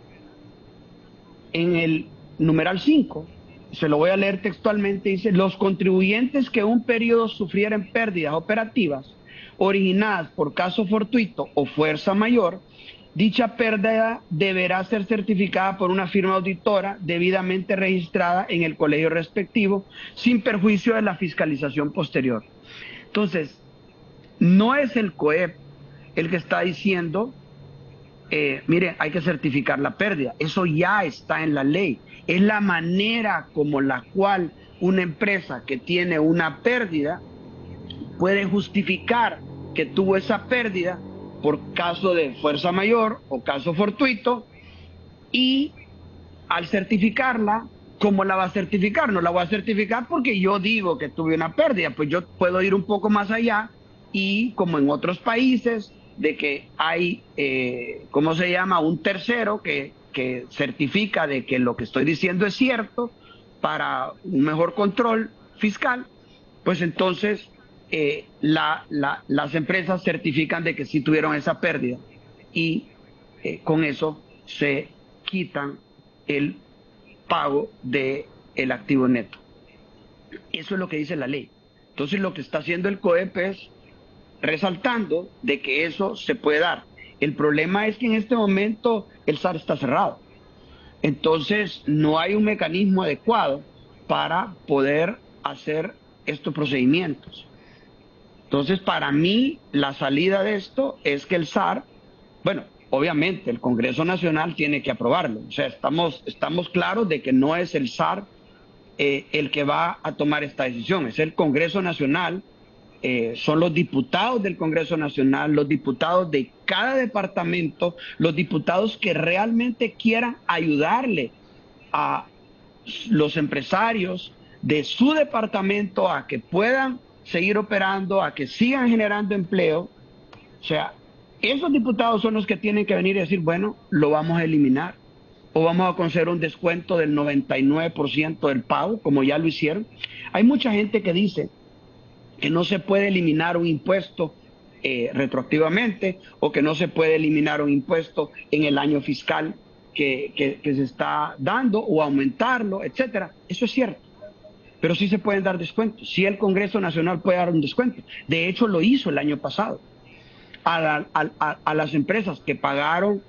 en el numeral 5, se lo voy a leer textualmente, dice: los contribuyentes que un periodo sufrieren pérdidas operativas originadas por caso fortuito o fuerza mayor, dicha pérdida deberá ser certificada por una firma auditora debidamente registrada en el colegio respectivo, sin perjuicio de la fiscalización posterior. Entonces, no es el COEP el que está diciendo Miren, hay que certificar la pérdida. Eso ya está en la ley. Es la manera como la cual una empresa que tiene una pérdida puede justificar que tuvo esa pérdida por caso de fuerza mayor o caso fortuito, y al certificarla, ¿cómo la va a certificar? No la voy a certificar porque yo digo que tuve una pérdida, pues yo puedo ir un poco más allá y, como en otros países, de que hay, ¿cómo se llama?, un tercero que certifica de que lo que estoy diciendo es cierto para un mejor control fiscal, pues entonces las empresas certifican de que sí tuvieron esa pérdida y con eso se quitan el pago del activo neto. Eso es lo que dice la ley. Entonces lo que está haciendo el COEP es resaltando de que eso se puede dar. El problema es que en este momento el SAR está cerrado. Entonces no hay un mecanismo adecuado para poder hacer estos procedimientos. Entonces, para mí, la salida de esto es que el SAR, bueno, obviamente el Congreso Nacional tiene que aprobarlo. O sea, estamos claros de que no es el SAR el que va a tomar esta decisión, es el Congreso Nacional. Son los diputados del Congreso Nacional, los diputados de cada departamento, los diputados que realmente quieran ayudarle a los empresarios de su departamento a que puedan seguir operando, a que sigan generando empleo. O sea, esos diputados son los que tienen que venir y decir, bueno, lo vamos a eliminar o vamos a conceder un descuento del 99% del pago, como ya lo hicieron. Hay mucha gente que dice que no se puede eliminar un impuesto retroactivamente, o que no se puede eliminar un impuesto en el año fiscal que se está dando, o aumentarlo, etcétera. Eso es cierto, pero sí se pueden dar descuentos. Sí, el Congreso Nacional puede dar un descuento. De hecho, lo hizo el año pasado. A las empresas que pagaron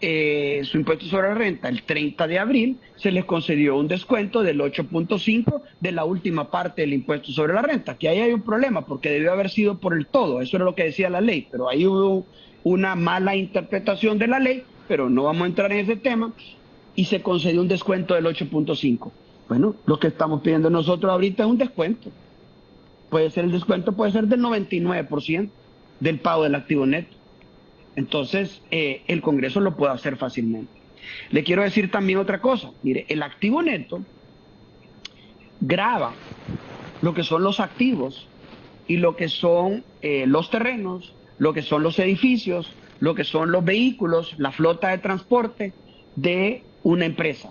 su impuesto sobre la renta el 30 de abril, se les concedió un descuento del 8.5 de la última parte del impuesto sobre la renta, que ahí hay un problema porque debió haber sido por el todo, eso era lo que decía la ley, pero ahí hubo una mala interpretación de la ley, pero no vamos a entrar en ese tema, y se concedió un descuento del 8.5. Bueno, lo que estamos pidiendo nosotros ahorita es un descuento. Puede ser el descuento, puede ser del 99% del pago del activo neto. Entonces, el Congreso lo puede hacer fácilmente. Le quiero decir también otra cosa. Mire, el activo neto grava lo que son los activos y lo que son los terrenos, lo que son los edificios, lo que son los vehículos, la flota de transporte de una empresa.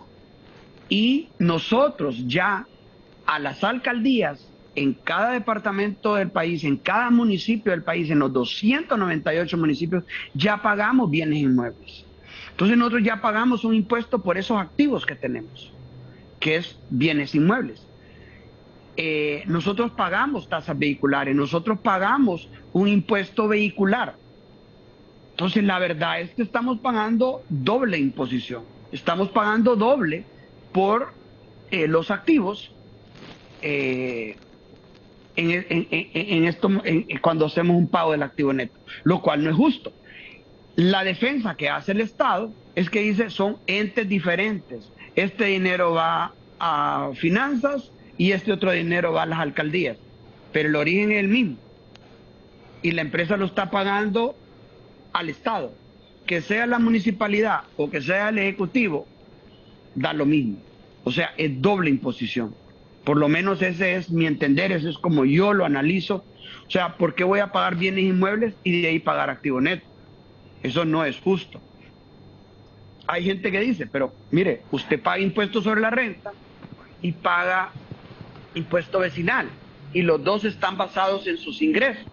Y nosotros ya a las alcaldías, en cada departamento del país, en cada municipio del país, en los 298 municipios, ya pagamos bienes inmuebles. Entonces nosotros ya pagamos un impuesto por esos activos que tenemos, que es bienes inmuebles. Nosotros pagamos tasas vehiculares, nosotros pagamos un impuesto vehicular. Entonces la verdad es que estamos pagando doble imposición. Estamos pagando doble por los activos cuando hacemos un pago del activo neto, lo cual no es justo. La defensa que hace el Estado es que dice son entes diferentes. Este dinero va a finanzas y este otro dinero va a las alcaldías, pero el origen es el mismo y la empresa lo está pagando al Estado. Que sea la municipalidad o que sea el Ejecutivo, da lo mismo. O sea, es doble imposición. Por lo menos ese es mi entender, eso es como yo lo analizo. O sea, ¿por qué voy a pagar bienes inmuebles y de ahí pagar activo neto? Eso no es justo. Hay gente que dice, pero mire, usted paga impuestos sobre la renta y paga impuesto vecinal, y los dos están basados en sus ingresos.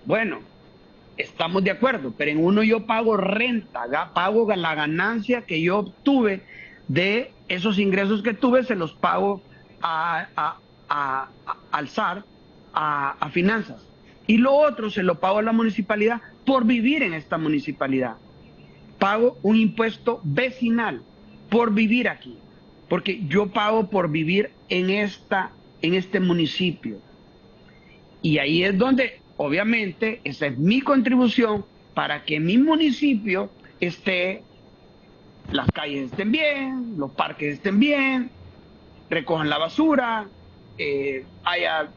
Bueno, estamos de acuerdo, pero en uno yo pago renta, pago la ganancia que yo obtuve de esos ingresos que tuve, se los pago al SAR, a finanzas, y lo otro se lo pago a la municipalidad por vivir en esta municipalidad. Pago un impuesto vecinal por vivir aquí, porque yo pago por vivir en este municipio, y ahí es donde obviamente esa es mi contribución para que mi municipio las calles estén bien, los parques estén bien, recojan la basura, haya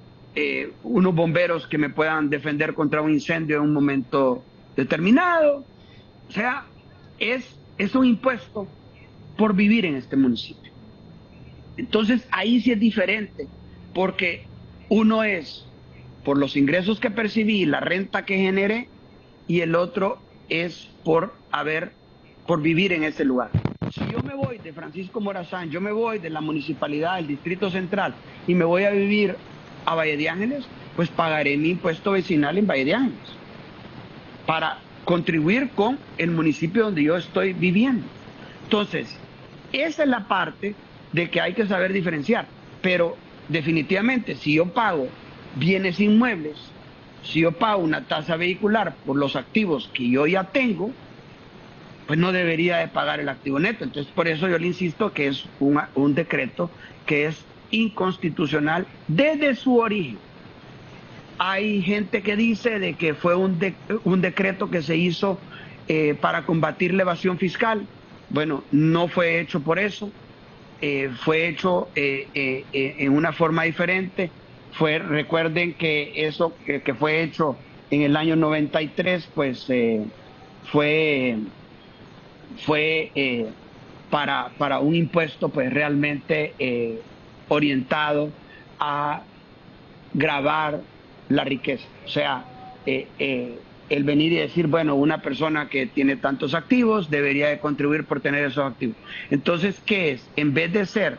unos bomberos que me puedan defender contra un incendio en un momento determinado. O sea, es un impuesto por vivir en este municipio. Entonces ahí sí es diferente, porque uno es por los ingresos que percibí, la renta que generé, y el otro es por vivir en ese lugar. Si yo me voy de Francisco Morazán, yo me voy de la municipalidad del Distrito Central y me voy a vivir a Valle de Ángeles, pues pagaré mi impuesto vecinal en Valle de Ángeles para contribuir con el municipio donde yo estoy viviendo. Entonces, esa es la parte de que hay que saber diferenciar, pero definitivamente si yo pago bienes inmuebles, si yo pago una tasa vehicular por los activos que yo ya tengo, pues no debería de pagar el activo neto. Entonces, por eso yo le insisto que es un decreto que es inconstitucional desde su origen. Hay gente que dice de que fue un decreto que se hizo para combatir la evasión fiscal. Bueno, no fue hecho por eso, fue hecho en una forma diferente. Recuerden que eso que fue hecho en el año 93, pues fue para un impuesto pues realmente orientado a gravar la riqueza. O sea, el venir y decir, bueno, una persona que tiene tantos activos debería de contribuir por tener esos activos. Entonces, ¿qué es? En vez de ser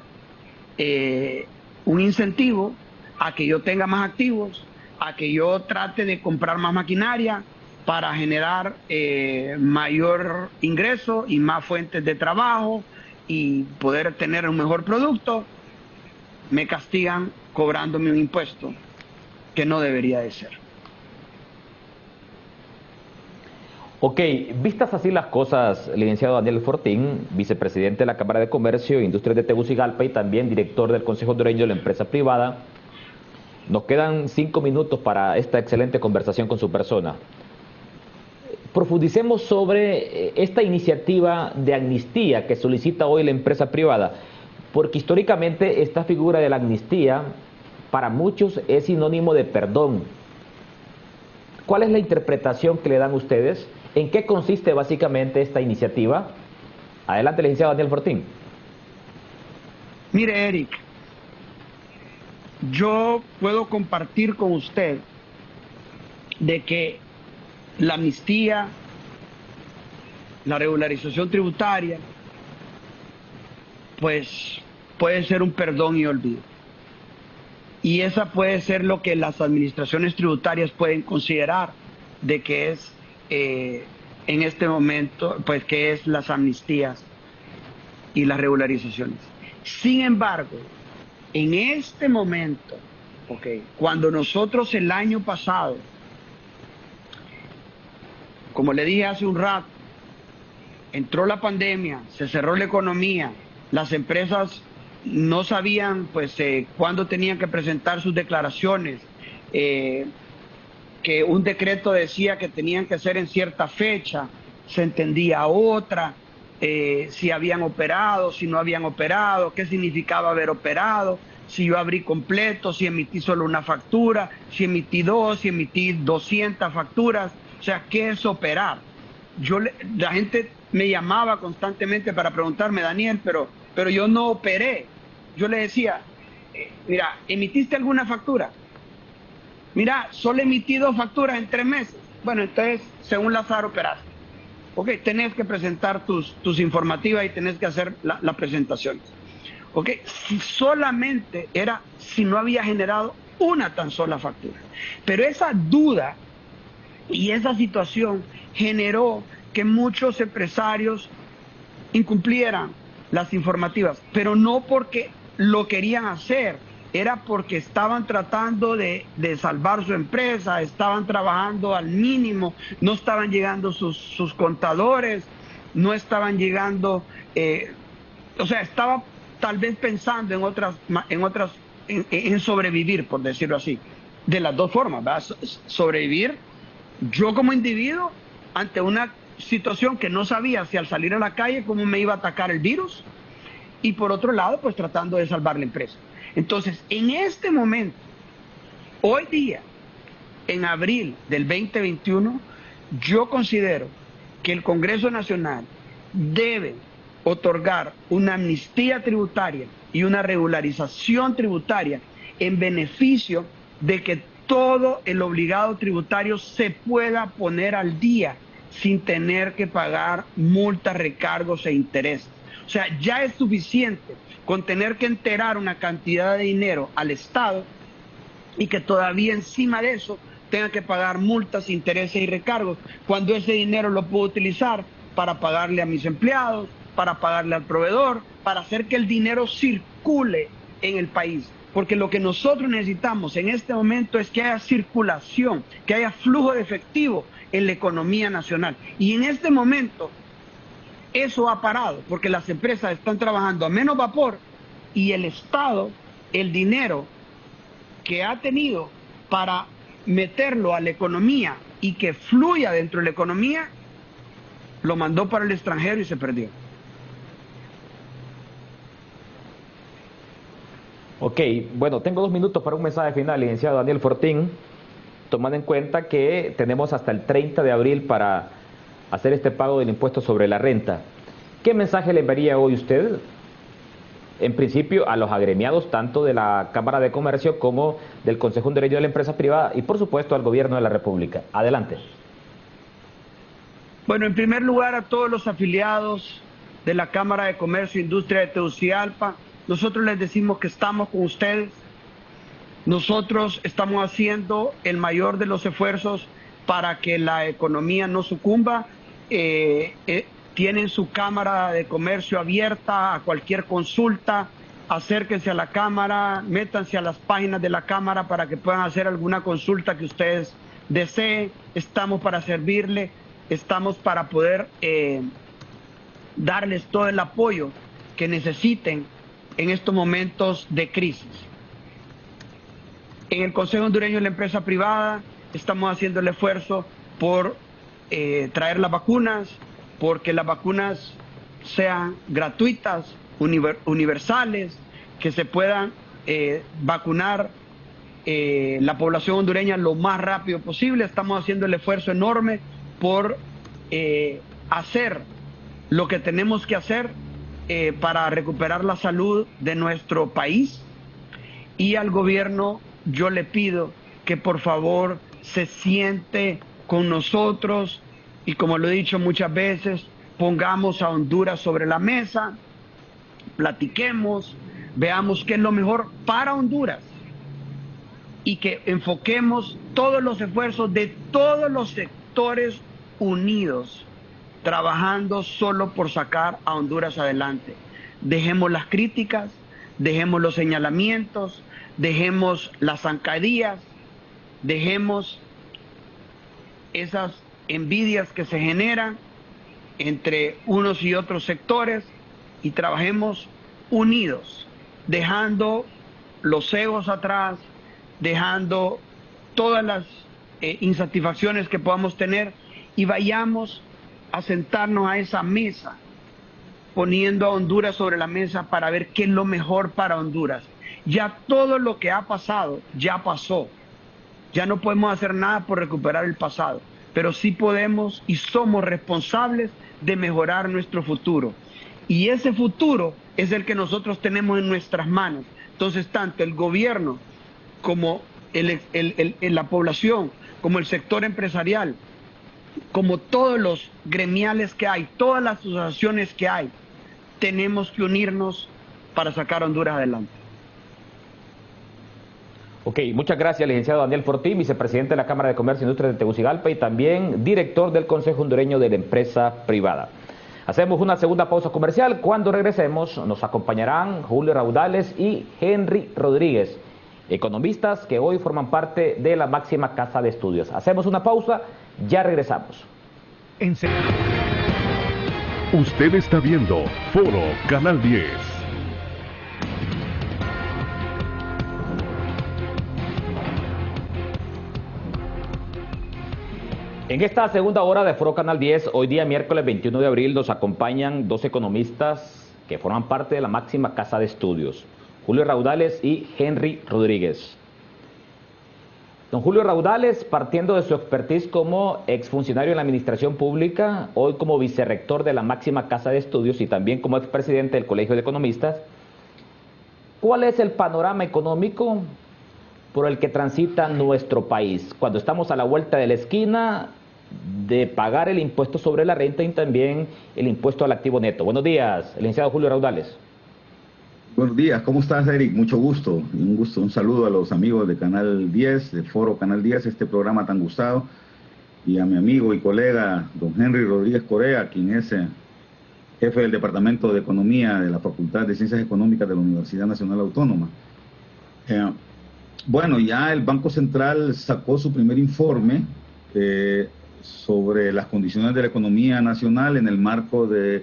un incentivo a que yo tenga más activos, a que yo trate de comprar más maquinaria para generar mayor ingreso y más fuentes de trabajo y poder tener un mejor producto, me castigan cobrándome un impuesto que no debería de ser. Ok, vistas así las cosas, licenciado Daniel Fortín, vicepresidente de la Cámara de Comercio e Industrias de Tegucigalpa y también director del Consejo Hondureño de la Empresa Privada, nos quedan 5 minutos para esta excelente conversación con su persona. Profundicemos sobre esta iniciativa de amnistía que solicita hoy la empresa privada, porque históricamente esta figura de la amnistía para muchos es sinónimo de perdón. ¿Cuál es la interpretación que le dan ustedes? ¿En qué consiste básicamente esta iniciativa? Adelante, licenciado Daniel Fortín. Mire, Eric, yo puedo compartir con usted de que la amnistía, la regularización tributaria, pues puede ser un perdón y olvido. Y esa puede ser lo que las administraciones tributarias pueden considerar de que es en este momento, pues que es las amnistías y las regularizaciones. Sin embargo, en este momento, cuando nosotros el año pasado, como le dije hace un rato, entró la pandemia, se cerró la economía, las empresas no sabían pues cuándo tenían que presentar sus declaraciones, que un decreto decía que tenían que ser en cierta fecha, se entendía otra, si habían operado, si no habían operado, qué significaba haber operado, si yo abrí completo, si emití solo una factura, si emití 2, si emití 200 facturas, o sea, ¿qué es operar? La gente me llamaba constantemente para preguntarme, Daniel, pero yo no operé. Yo le decía, mira, ¿emitiste alguna factura? Mira, solo emití 2 facturas en 3 meses. Bueno, entonces, según Lazaro, operaste. Ok, tenés que presentar tus informativas y tenés que hacer las presentaciones. Ok, solamente era si no había generado una tan sola factura. Pero esa duda y esa situación generó que muchos empresarios incumplieran las informativas, pero no porque lo querían hacer, era porque estaban tratando de salvar su empresa, estaban trabajando al mínimo, no estaban llegando sus contadores, no estaban llegando, o sea, estaba tal vez pensando en sobrevivir, por decirlo así, de las dos formas, ¿verdad? Sobrevivir yo como individuo ante una situación que no sabía si al salir a la calle cómo me iba a atacar el virus, y por otro lado, pues tratando de salvar la empresa. Entonces, en este momento, hoy día, en abril del 2021, yo considero que el Congreso Nacional debe otorgar una amnistía tributaria y una regularización tributaria en beneficio de que todo el obligado tributario se pueda poner al día sin tener que pagar multas, recargos e intereses. O sea, ya es suficiente con tener que enterar una cantidad de dinero al Estado y que todavía encima de eso tenga que pagar multas, intereses y recargos, cuando ese dinero lo puedo utilizar para pagarle a mis empleados, para pagarle al proveedor, para hacer que el dinero circule en el país. Porque lo que nosotros necesitamos en este momento es que haya circulación, que haya flujo de efectivo en la economía nacional. Y en este momento eso ha parado, porque las empresas están trabajando a menos vapor y el Estado, el dinero que ha tenido para meterlo a la economía y que fluya dentro de la economía, lo mandó para el extranjero y se perdió. Ok, bueno, tengo 2 minutos para un mensaje final, licenciado Daniel Fortín, tomando en cuenta que tenemos hasta el 30 de abril para hacer este pago del impuesto sobre la renta. ¿Qué mensaje le enviaría hoy usted, en principio, a los agremiados, tanto de la Cámara de Comercio como del Consejo Hondureño de la Empresa Privada y, por supuesto, al Gobierno de la República? Adelante. Bueno, en primer lugar, a todos los afiliados de la Cámara de Comercio e Industria de Tegucigalpa, nosotros les decimos que estamos con ustedes. Nosotros estamos haciendo el mayor de los esfuerzos para que la economía no sucumba. Tienen su Cámara de Comercio abierta a cualquier consulta. Acérquense a la Cámara, métanse a las páginas de la Cámara para que puedan hacer alguna consulta que ustedes deseen. Estamos para servirle, estamos para poder darles todo el apoyo que necesiten en estos momentos de crisis. En el Consejo Hondureño de la Empresa Privada estamos haciendo el esfuerzo por traer las vacunas, porque las vacunas sean gratuitas, universales, que se puedan vacunar la población hondureña lo más rápido posible. Estamos haciendo el esfuerzo enorme por hacer lo que tenemos que hacer para recuperar la salud de nuestro país. Y al gobierno yo le pido que por favor se siente con nosotros y, como lo he dicho muchas veces, pongamos a Honduras sobre la mesa, platiquemos, veamos qué es lo mejor para Honduras y que enfoquemos todos los esfuerzos de todos los sectores unidos, trabajando solo por sacar a Honduras adelante. Dejemos las críticas, dejemos los señalamientos, dejemos las zancadillas, dejemos esas envidias que se generan entre unos y otros sectores y trabajemos unidos, dejando los egos atrás, dejando todas las insatisfacciones que podamos tener y vayamos a sentarnos a esa mesa, poniendo a Honduras sobre la mesa para ver qué es lo mejor para Honduras. Ya todo lo que ha pasado, ya pasó. Ya no podemos hacer nada por recuperar el pasado, pero sí podemos y somos responsables de mejorar nuestro futuro. Y ese futuro es el que nosotros tenemos en nuestras manos. Entonces, tanto el gobierno como la población, como el sector empresarial, como todos los gremiales que hay, todas las asociaciones que hay, tenemos que unirnos para sacar a Honduras adelante. Ok, muchas gracias, licenciado Daniel Fortín, vicepresidente de la Cámara de Comercio e Industria de Tegucigalpa y también director del Consejo Hondureño de la Empresa Privada. Hacemos una segunda pausa comercial. Cuando regresemos nos acompañarán Julio Raudales y Henry Rodríguez, economistas que hoy forman parte de la máxima casa de estudios. Hacemos una pausa, ya regresamos. Usted está viendo Foro Canal 10. En esta segunda hora de Foro Canal 10, hoy día miércoles 21 de abril, nos acompañan dos economistas que forman parte de la máxima casa de estudios, Julio Raudales y Henry Rodríguez. Don Julio Raudales, partiendo de su expertise como exfuncionario en la administración pública, hoy como vicerrector de la máxima casa de estudios y también como expresidente del Colegio de Economistas, ¿cuál es el panorama económico por el que transita nuestro país cuando estamos a la vuelta de la esquina de pagar el impuesto sobre la renta y también el impuesto al activo neto? Buenos días, licenciado Julio Raudales. Buenos días, ¿cómo estás, Eric? Mucho gusto, un saludo a los amigos de Canal 10, de Foro Canal 10, este programa tan gustado, y a mi amigo y colega, don Henry Rodríguez Corea, quien es jefe del Departamento de Economía de la Facultad de Ciencias Económicas de la Universidad Nacional Autónoma. Bueno, ya el Banco Central sacó su primer informe sobre las condiciones de la economía nacional en el marco del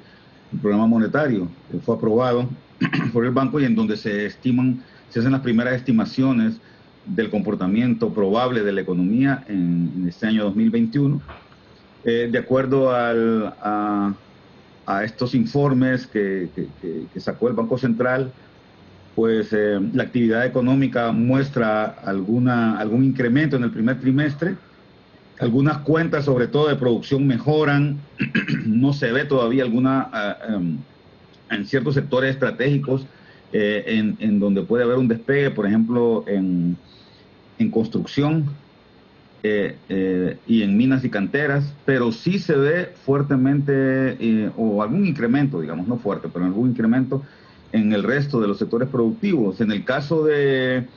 programa monetario, que fue aprobado por el banco y en donde se hacen las primeras estimaciones del comportamiento probable de la economía en este año 2021. De acuerdo a estos informes que sacó el Banco Central, pues la actividad económica muestra algún incremento en el primer trimestre. Algunas cuentas, sobre todo de producción, mejoran. No se ve todavía en ciertos sectores estratégicos en donde puede haber un despegue, por ejemplo, en construcción y en minas y canteras, pero sí se ve fuertemente, o algún incremento, digamos, no fuerte, pero algún incremento en el resto de los sectores productivos. En el caso de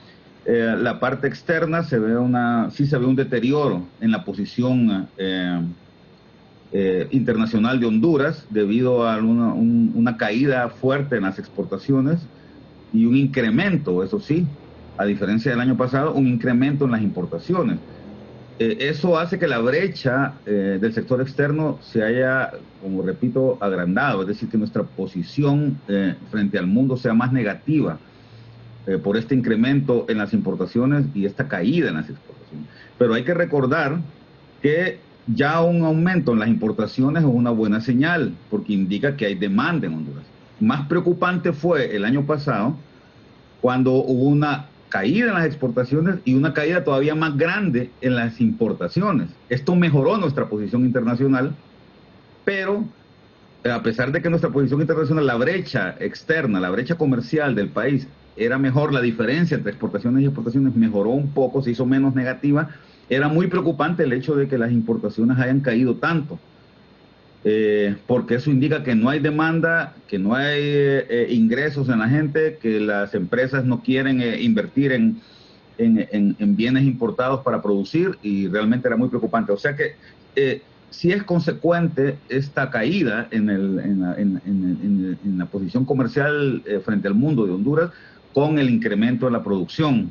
la parte externa sí se ve un deterioro en la posición internacional de Honduras debido a una caída fuerte en las exportaciones y un incremento, eso sí, a diferencia del año pasado, un incremento en las importaciones. Eso hace que la brecha del sector externo se haya, como repito, agrandado, es decir, que nuestra posición frente al mundo sea más negativa por este incremento en las importaciones y esta caída en las exportaciones. Pero hay que recordar que ya un aumento en las importaciones es una buena señal, porque indica que hay demanda en Honduras. Más preocupante fue el año pasado, cuando hubo una caída en las exportaciones y una caída todavía más grande en las importaciones. Esto mejoró nuestra posición internacional, pero a pesar de que nuestra posición internacional, la brecha externa, la brecha comercial del país era mejor, la diferencia entre exportaciones y exportaciones mejoró un poco, se hizo menos negativa. Era muy preocupante el hecho de que las importaciones hayan caído tanto, porque eso indica que no hay demanda, que no hay ingresos en la gente, que las empresas no quieren invertir en bienes importados para producir, y realmente era muy preocupante. O sea que sí es consecuente esta caída en la posición comercial frente al mundo de Honduras con el incremento de la producción.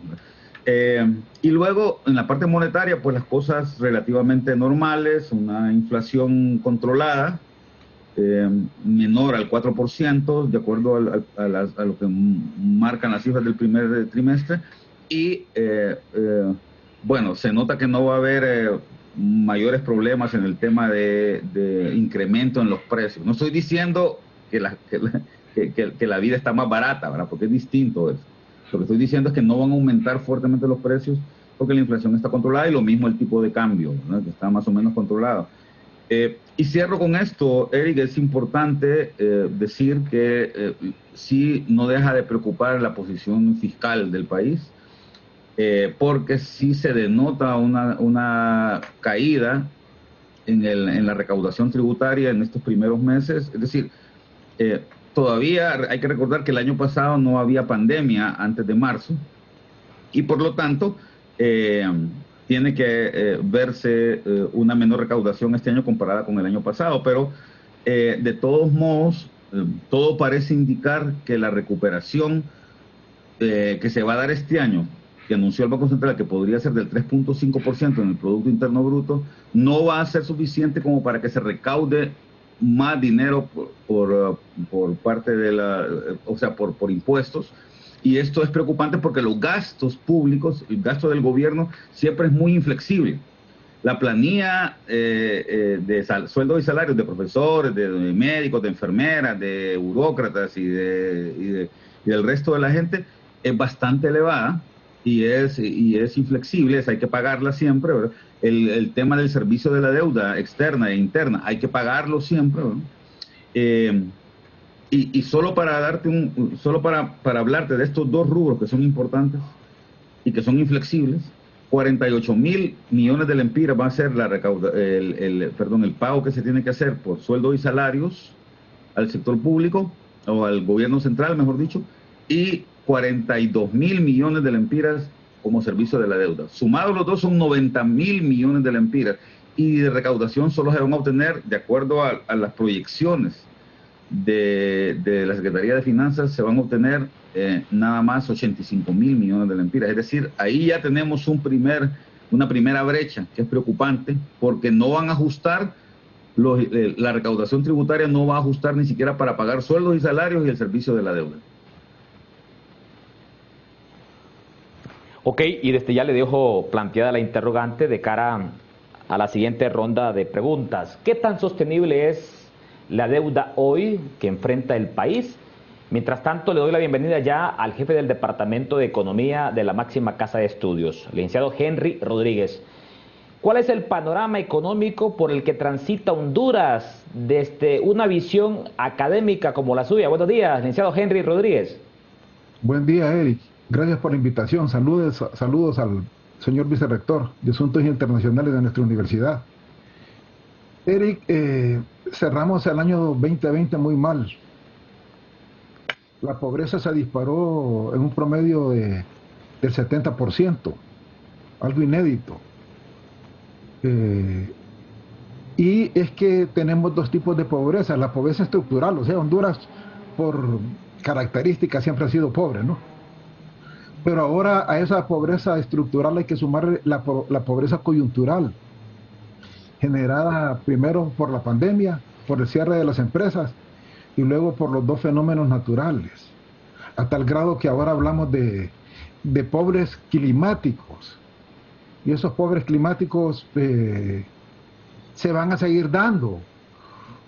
Y luego, en la parte monetaria, pues las cosas relativamente normales, una inflación controlada, menor al 4%, de acuerdo a lo que marcan las cifras del primer trimestre, y bueno, se nota que no va a haber mayores problemas en el tema de incremento en los precios. No estoy diciendo que la vida está más barata, ¿verdad? Porque es distinto eso. Lo que estoy diciendo es que no van a aumentar fuertemente los precios porque la inflación está controlada, y lo mismo el tipo de cambio, ¿no? Que está más o menos controlado. Y cierro con esto, Eric. Es importante decir que sí no deja de preocupar la posición fiscal del país, porque sí se denota una caída en la recaudación tributaria en estos primeros meses. Es decir, todavía hay que recordar que el año pasado no había pandemia antes de marzo, y por lo tanto tiene que verse una menor recaudación este año comparada con el año pasado, pero de todos modos todo parece indicar que la recuperación que se va a dar este año, que anunció el Banco Central, que podría ser del 3.5% en el Producto Interno Bruto, no va a ser suficiente como para que se recaude más dinero por parte de por impuestos. Y esto es preocupante porque los gastos públicos, el gasto del gobierno, siempre es muy inflexible. la planilla sueldos y salarios de profesores, de médicos, de enfermeras, de burócratas y del resto de la gente es bastante elevada y es inflexible, hay que pagarla siempre, ¿verdad? El tema del servicio de la deuda externa e interna hay que pagarlo siempre, ¿verdad? Y solo para darte solo para hablarte de estos dos rubros que son importantes y que son inflexibles, 48.000 millones de lempiras va a ser el pago que se tiene que hacer por sueldos y salarios al sector público, o al gobierno central, mejor dicho, y 42.000 millones de lempiras como servicio de la deuda. Sumados los dos son 90.000 millones de lempiras, y de recaudación solo se van a obtener, de acuerdo a las proyecciones de la Secretaría de Finanzas, se van a obtener nada más 85.000 millones de lempiras. Es decir, ahí ya tenemos una primera brecha que es preocupante, porque no van a ajustar, la recaudación tributaria no va a ajustar ni siquiera para pagar sueldos y salarios y el servicio de la deuda. Ok, y desde ya le dejo planteada la interrogante de cara a la siguiente ronda de preguntas. ¿Qué tan sostenible es la deuda hoy que enfrenta el país? Mientras tanto, le doy la bienvenida ya al jefe del Departamento de Economía de la máxima casa de estudios, licenciado Henry Rodríguez. ¿Cuál es el panorama económico por el que transita Honduras desde una visión académica como la suya? Buenos días, licenciado Henry Rodríguez. Buen día, Eric. Gracias por la invitación. Saludos al señor vicerrector de Asuntos Internacionales de nuestra universidad. Eric, cerramos el año 2020 muy mal. La pobreza se disparó en un promedio del 70%, algo inédito. Y es que tenemos dos tipos de pobreza: la pobreza estructural, o sea, Honduras por características siempre ha sido pobre, ¿no? Pero ahora a esa pobreza estructural hay que sumar la pobreza coyuntural, generada primero por la pandemia, por el cierre de las empresas, y luego por los dos fenómenos naturales, a tal grado que ahora hablamos de pobres climáticos, y esos pobres climáticos se van a seguir dando,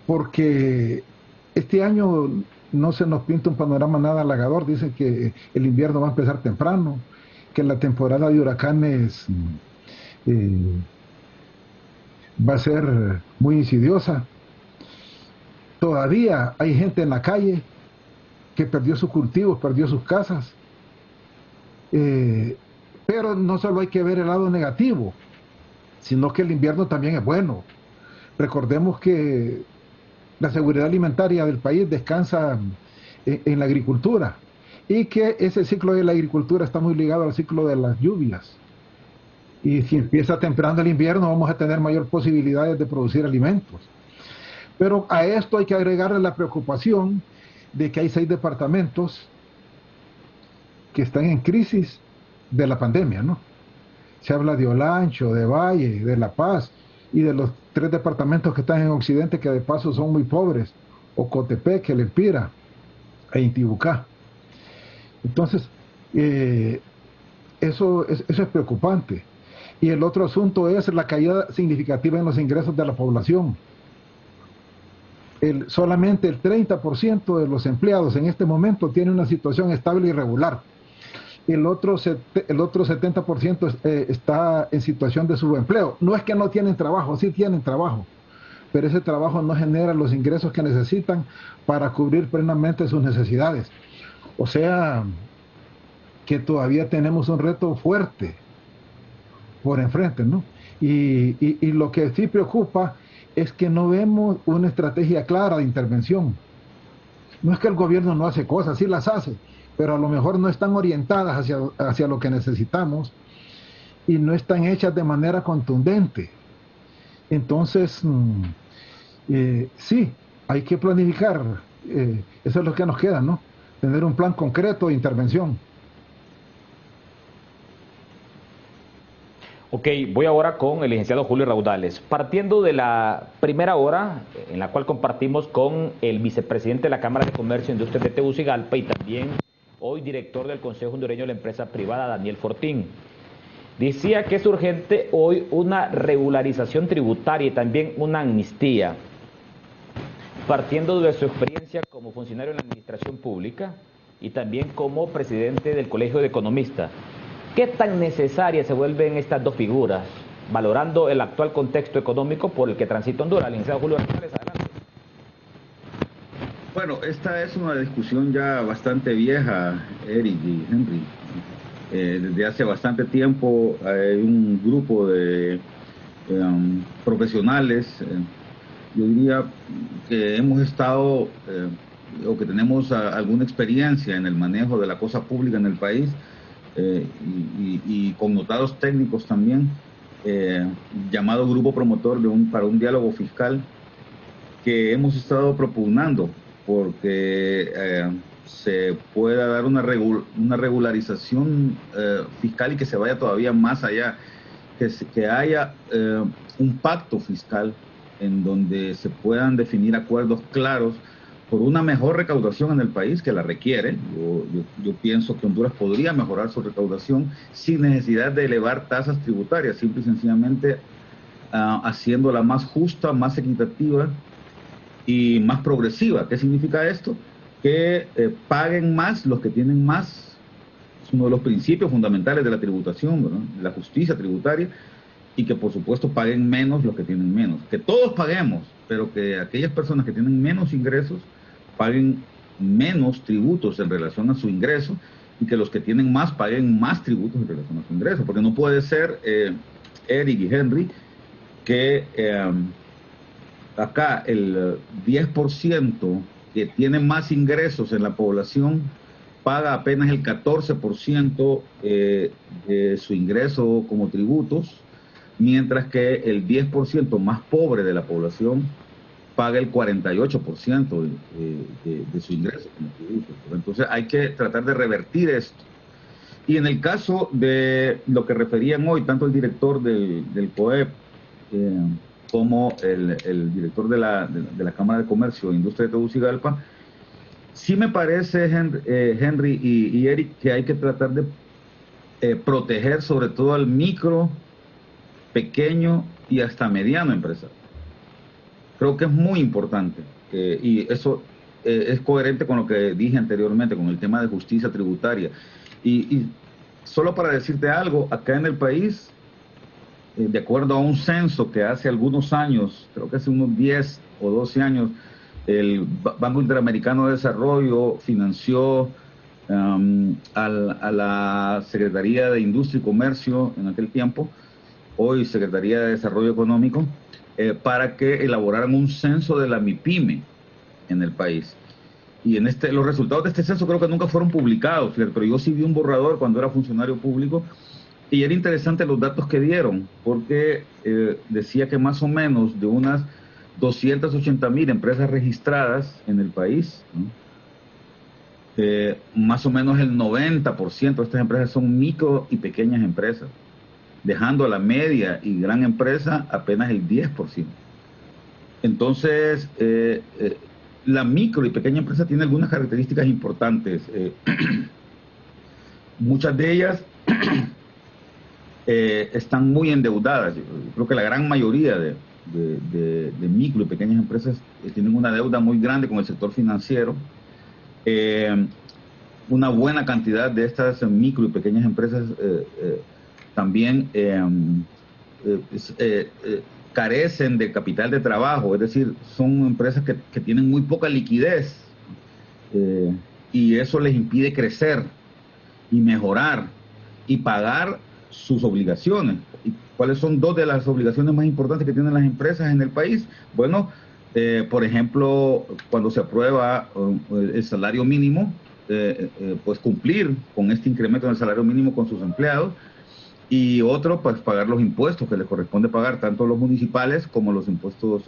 porque este año no se nos pinta un panorama nada halagador. Dicen que el invierno va a empezar temprano, que la temporada de huracanes va a ser muy insidiosa. Todavía hay gente en la calle que perdió sus cultivos, perdió sus casas. Pero no solo hay que ver el lado negativo, sino que el invierno también es bueno. Recordemos que la seguridad alimentaria del país descansa en la agricultura, y que ese ciclo de la agricultura está muy ligado al ciclo de las lluvias. Y si empieza temprano el invierno, vamos a tener mayor posibilidades de producir alimentos. Pero a esto hay que agregarle la preocupación de que hay 6 departamentos que están en crisis de la pandemia, ¿no? Se habla de Olancho, de Valle, de La Paz, y de los 3 departamentos que están en Occidente, que de paso son muy pobres: Ocotepeque, Lempira e Intibucá. Entonces, eso es preocupante. Y el otro asunto es la caída significativa en los ingresos de la población. Solamente el 30% de los empleados en este momento tiene una situación estable y regular. El otro 70% está en situación de subempleo. No es que no tienen trabajo, sí tienen trabajo, pero ese trabajo no genera los ingresos que necesitan para cubrir plenamente sus necesidades. O sea, que todavía tenemos un reto fuerte por enfrente, ¿no? Y lo que sí preocupa es que no vemos una estrategia clara de intervención. No es que el gobierno no hace cosas, sí las hace, pero a lo mejor no están orientadas hacia lo que necesitamos, y no están hechas de manera contundente. Entonces, sí, hay que planificar. Eso es lo que nos queda, ¿no? Tener un plan concreto de intervención. Ok, voy ahora con el licenciado Julio Raudales. Partiendo de la primera hora, en la cual compartimos con el vicepresidente de la Cámara de Comercio e Industria de Tegucigalpa y también hoy director del Consejo Hondureño de la Empresa Privada, Daniel Fortín. Decía que es urgente hoy una regularización tributaria y también una amnistía. Partiendo de su experiencia como funcionario en la administración pública y también como presidente del Colegio de Economistas, ¿qué tan necesarias se vuelven estas dos figuras, valorando el actual contexto económico por el que transita Honduras? Licenciado Julio Hernández, adelante. Bueno, esta es una discusión ya bastante vieja, Eric y Henry. Desde hace bastante tiempo hay un grupo de profesionales, yo diría que hemos estado o que tenemos alguna experiencia en el manejo de la cosa pública en el país y connotados técnicos también, llamado Grupo Promotor para un diálogo fiscal, que hemos estado propugnando porque se pueda dar una regularización fiscal y que se vaya todavía más allá, que haya un pacto fiscal en donde se puedan definir acuerdos claros por una mejor recaudación en el país, que la requiere. Yo pienso que Honduras podría mejorar su recaudación sin necesidad de elevar tasas tributarias, simple y sencillamente haciéndola más justa, más equitativa y más progresiva. ¿Qué significa esto? Que paguen más los que tienen más. Es uno de los principios fundamentales de la tributación, ¿verdad? De la justicia tributaria, y que por supuesto paguen menos los que tienen menos. Que todos paguemos, pero que aquellas personas que tienen menos ingresos paguen menos tributos en relación a su ingreso, y que los que tienen más paguen más tributos en relación a su ingreso. Porque no puede ser, Eric y Henry, que acá el 10% que tiene más ingresos en la población paga apenas el 14% de su ingreso como tributos, mientras que el 10% más pobre de la población paga el 48% de su ingreso como tributos. Entonces hay que tratar de revertir esto. Y en el caso de lo que referían hoy, tanto el director del COEP como el director de la Cámara de Comercio e Industria de Tegucigalpa, sí me parece, Henry y Eric, que hay que tratar de proteger sobre todo al micro, pequeño y hasta mediano empresario. Creo que es muy importante, y eso es coherente con lo que dije anteriormente, con el tema de justicia tributaria. Y solo para decirte algo, acá en el país, de acuerdo a un censo que hace algunos años, creo que hace unos 10 o 12 años, el Banco Interamericano de Desarrollo financió a la Secretaría de Industria y Comercio en aquel tiempo, hoy Secretaría de Desarrollo Económico, para que elaboraran un censo de la MIPYME en el país. Y los resultados de este censo creo que nunca fueron publicados, pero yo sí vi un borrador cuando era funcionario público, y era interesante los datos que dieron, porque decía que más o menos de unas 280,000 empresas registradas en el país, ¿no? Más o menos el 90% de estas empresas son micro y pequeñas empresas, dejando a la media y gran empresa apenas el 10%. Entonces, la micro y pequeña empresa tiene algunas características importantes. Muchas de ellas están muy endeudadas. Yo creo que la gran mayoría de micro y pequeñas empresas tienen una deuda muy grande con el sector financiero. Una buena cantidad de estas micro y pequeñas empresas también carecen de capital de trabajo, es decir, son empresas que tienen muy poca liquidez, y eso les impide crecer y mejorar y pagar sus obligaciones. ¿Y cuáles son dos de las obligaciones más importantes que tienen las empresas en el país? Bueno, por ejemplo, cuando se aprueba el salario mínimo, pues cumplir con este incremento del salario mínimo con sus empleados, y otro, pues pagar los impuestos que les corresponde pagar, tanto los municipales como los impuestos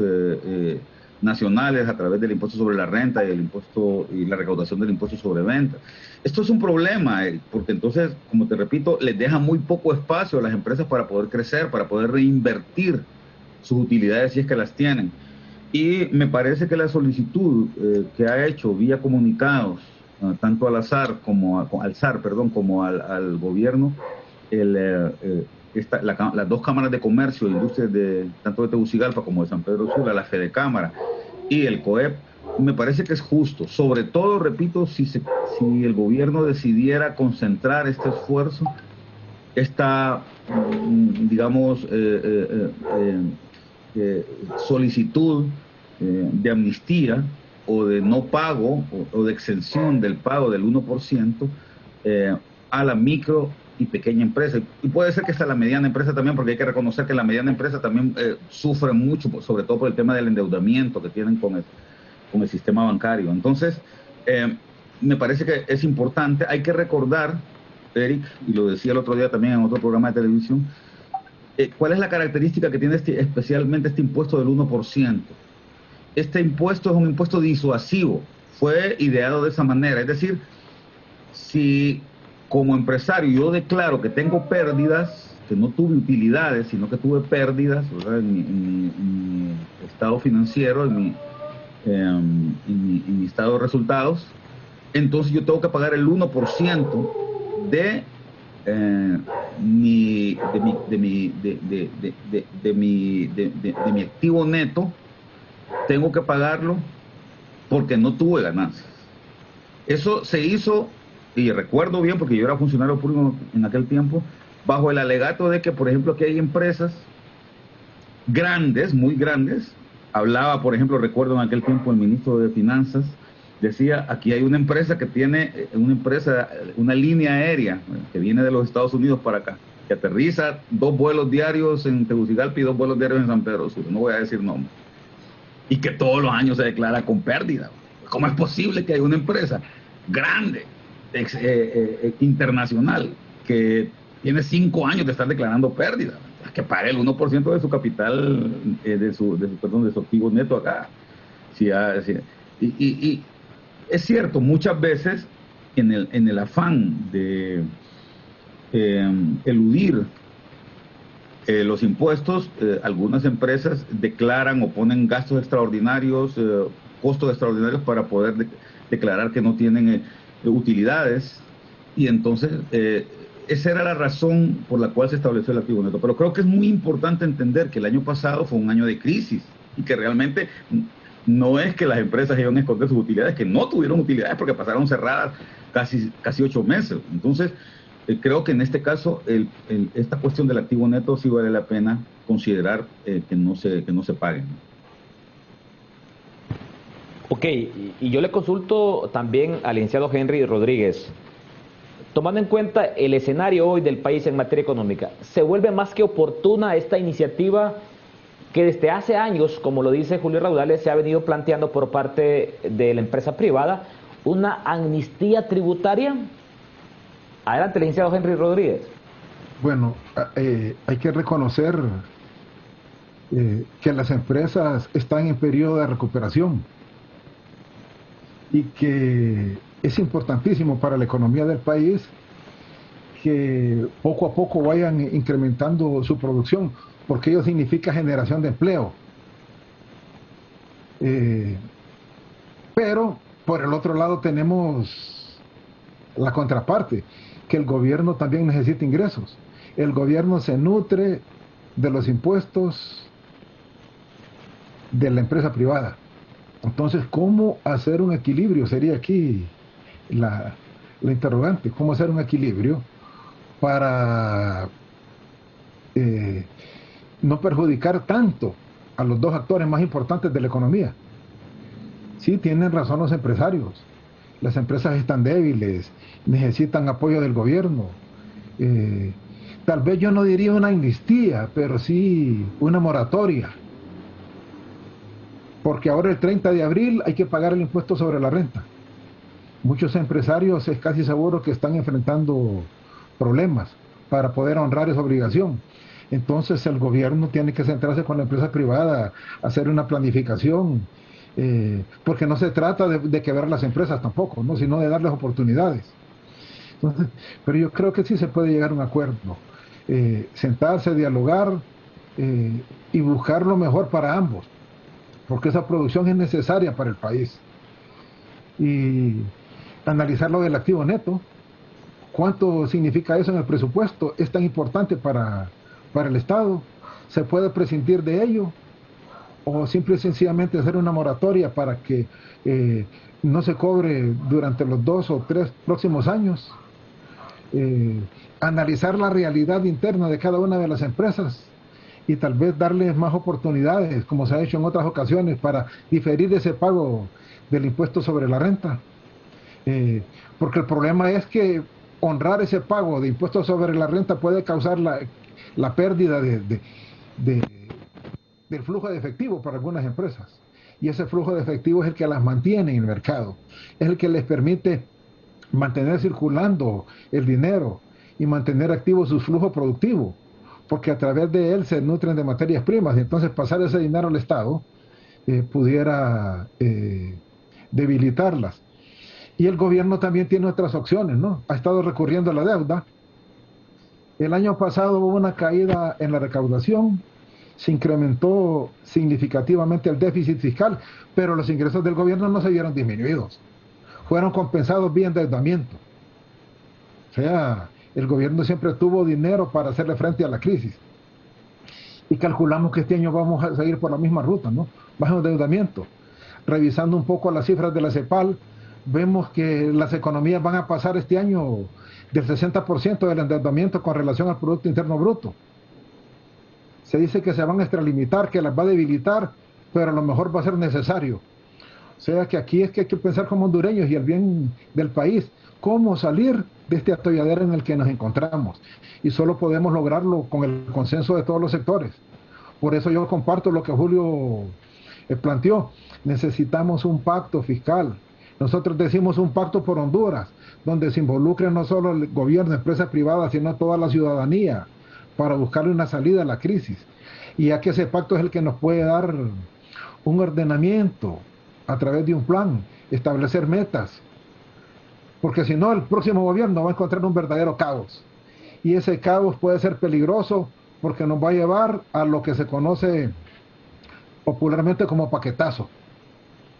nacionales a través del impuesto sobre la renta y el impuesto y la recaudación del impuesto sobre venta. Esto es un problema, porque entonces, como te repito, les deja muy poco espacio a las empresas para poder crecer, para poder reinvertir sus utilidades si es que las tienen. Y me parece que la solicitud que ha hecho vía comunicados, tanto al SAR como al gobierno, las dos cámaras de comercio e industria tanto de Tegucigalpa como de San Pedro Sula, la Fedecámara y el COEP, me parece que es justo, sobre todo, repito, si el gobierno decidiera concentrar este esfuerzo, esta, digamos, solicitud de amnistía o de no pago o de exención del pago del 1% a la micro y pequeña empresa, y puede ser que hasta la mediana empresa también, porque hay que reconocer que la mediana empresa también sufre mucho, sobre todo por el tema del endeudamiento que tienen con el sistema bancario. Entonces, me parece que es importante. Hay que recordar, Eric, y lo decía el otro día también en otro programa de televisión, cuál es la característica que tiene especialmente este impuesto del 1%. Este impuesto es un impuesto disuasivo, fue ideado de esa manera, es decir, si como empresario yo declaro que tengo pérdidas, que no tuve utilidades, sino que tuve pérdidas, ¿verdad?, en mi estado financiero, en mi estado de resultados, entonces yo tengo que pagar el 1% de mi activo neto. Tengo que pagarlo porque no tuve ganancias. Eso se hizo, y recuerdo bien porque yo era funcionario público en aquel tiempo, bajo el alegato de que, por ejemplo, aquí hay empresas grandes, muy grandes. Hablaba, por ejemplo, recuerdo en aquel tiempo el ministro de Finanzas, decía, aquí hay una empresa que tiene una línea aérea que viene de los Estados Unidos para acá, que aterriza 2 vuelos diarios en Tegucigalpa y 2 vuelos diarios en San Pedro Sula, no voy a decir nombre, y que todos los años se declara con pérdida. ¿Cómo es posible que haya una empresa grande, internacional, que tiene 5 años de estar declarando pérdida, que pague el 1% de su capital, de su activo neto acá? Y es cierto, muchas veces en el afán de eludir los impuestos, algunas empresas declaran o ponen gastos extraordinarios, costos extraordinarios para poder declarar que no tienen utilidades, y entonces esa era la razón por la cual se estableció el activo neto. Pero creo que es muy importante entender que el año pasado fue un año de crisis y que realmente no es que las empresas iban a esconder sus utilidades, que no tuvieron utilidades porque pasaron cerradas casi 8 meses. Entonces, creo que en este caso esta cuestión del activo neto sí vale la pena considerar que no se paguen. Ok, y yo le consulto también al licenciado Henry Rodríguez. Tomando en cuenta el escenario hoy del país en materia económica, ¿se vuelve más que oportuna esta iniciativa que desde hace años, como lo dice Julio Raudales, se ha venido planteando por parte de la empresa privada, una amnistía tributaria? Adelante, licenciado Henry Rodríguez. Bueno, hay que reconocer que las empresas están en periodo de recuperación y que es importantísimo para la economía del país que poco a poco vayan incrementando su producción, porque ello significa generación de empleo. Pero por el otro lado tenemos la contraparte, que el gobierno también necesita ingresos. El gobierno se nutre de los impuestos de la empresa privada. Entonces, ¿cómo hacer un equilibrio? Sería aquí la interrogante. ¿Cómo hacer un equilibrio para no perjudicar tanto a los dos actores más importantes de la economía? Sí, tienen razón los empresarios. Las empresas están débiles, necesitan apoyo del gobierno. Tal vez yo no diría una amnistía, pero sí una moratoria. Porque ahora el 30 de abril hay que pagar el impuesto sobre la renta. Muchos empresarios es casi seguro que están enfrentando problemas para poder honrar esa obligación. Entonces el gobierno tiene que centrarse con la empresa privada, hacer una planificación, porque no se trata de quebrar las empresas tampoco, ¿no?, sino de darles oportunidades. Entonces, pero yo creo que sí se puede llegar a un acuerdo, sentarse, dialogar y buscar lo mejor para ambos, porque esa producción es necesaria para el país. Y analizar lo del activo neto, cuánto significa eso en el presupuesto, es tan importante para para el Estado, se puede prescindir de ello, o simple y sencillamente hacer una moratoria para que no se cobre durante los 2 o 3 próximos años. Analizar la realidad interna de cada una de las empresas y tal vez darles más oportunidades, como se ha hecho en otras ocasiones, para diferir ese pago del impuesto sobre la renta. Porque el problema es que honrar ese pago de impuestos sobre la renta puede causar la pérdida del flujo de efectivo para algunas empresas. Y ese flujo de efectivo es el que las mantiene en el mercado, es el que les permite mantener circulando el dinero y mantener activo su flujo productivo, porque a través de él se nutren de materias primas, y entonces pasar ese dinero al Estado pudiera debilitarlas. Y el gobierno también tiene otras opciones, ¿no? Ha estado recurriendo a la deuda. El año pasado hubo una caída en la recaudación, se incrementó significativamente el déficit fiscal, pero los ingresos del gobierno no se vieron disminuidos, fueron compensados vía endeudamiento. O sea, el gobierno siempre tuvo dinero para hacerle frente a la crisis. Y calculamos que este año vamos a seguir por la misma ruta, ¿no? Bajo endeudamiento. Revisando un poco las cifras de la CEPAL, vemos que las economías van a pasar este año del 60% del endeudamiento con relación al Producto Interno Bruto. Se dice que se van a extralimitar, que las va a debilitar, pero a lo mejor va a ser necesario. O sea que aquí es que hay que pensar como hondureños y el bien del país, cómo salir de este atolladero en el que nos encontramos. Y solo podemos lograrlo con el consenso de todos los sectores. Por eso yo comparto lo que Julio planteó. Necesitamos un pacto fiscal. Nosotros decimos un pacto por Honduras, donde se involucre no solo el gobierno, empresas privadas, sino toda la ciudadanía, para buscarle una salida a la crisis. Y ya que ese pacto es el que nos puede dar un ordenamiento a través de un plan, establecer metas, porque si no el próximo gobierno va a encontrar un verdadero caos, y ese caos puede ser peligroso porque nos va a llevar a lo que se conoce popularmente como paquetazo,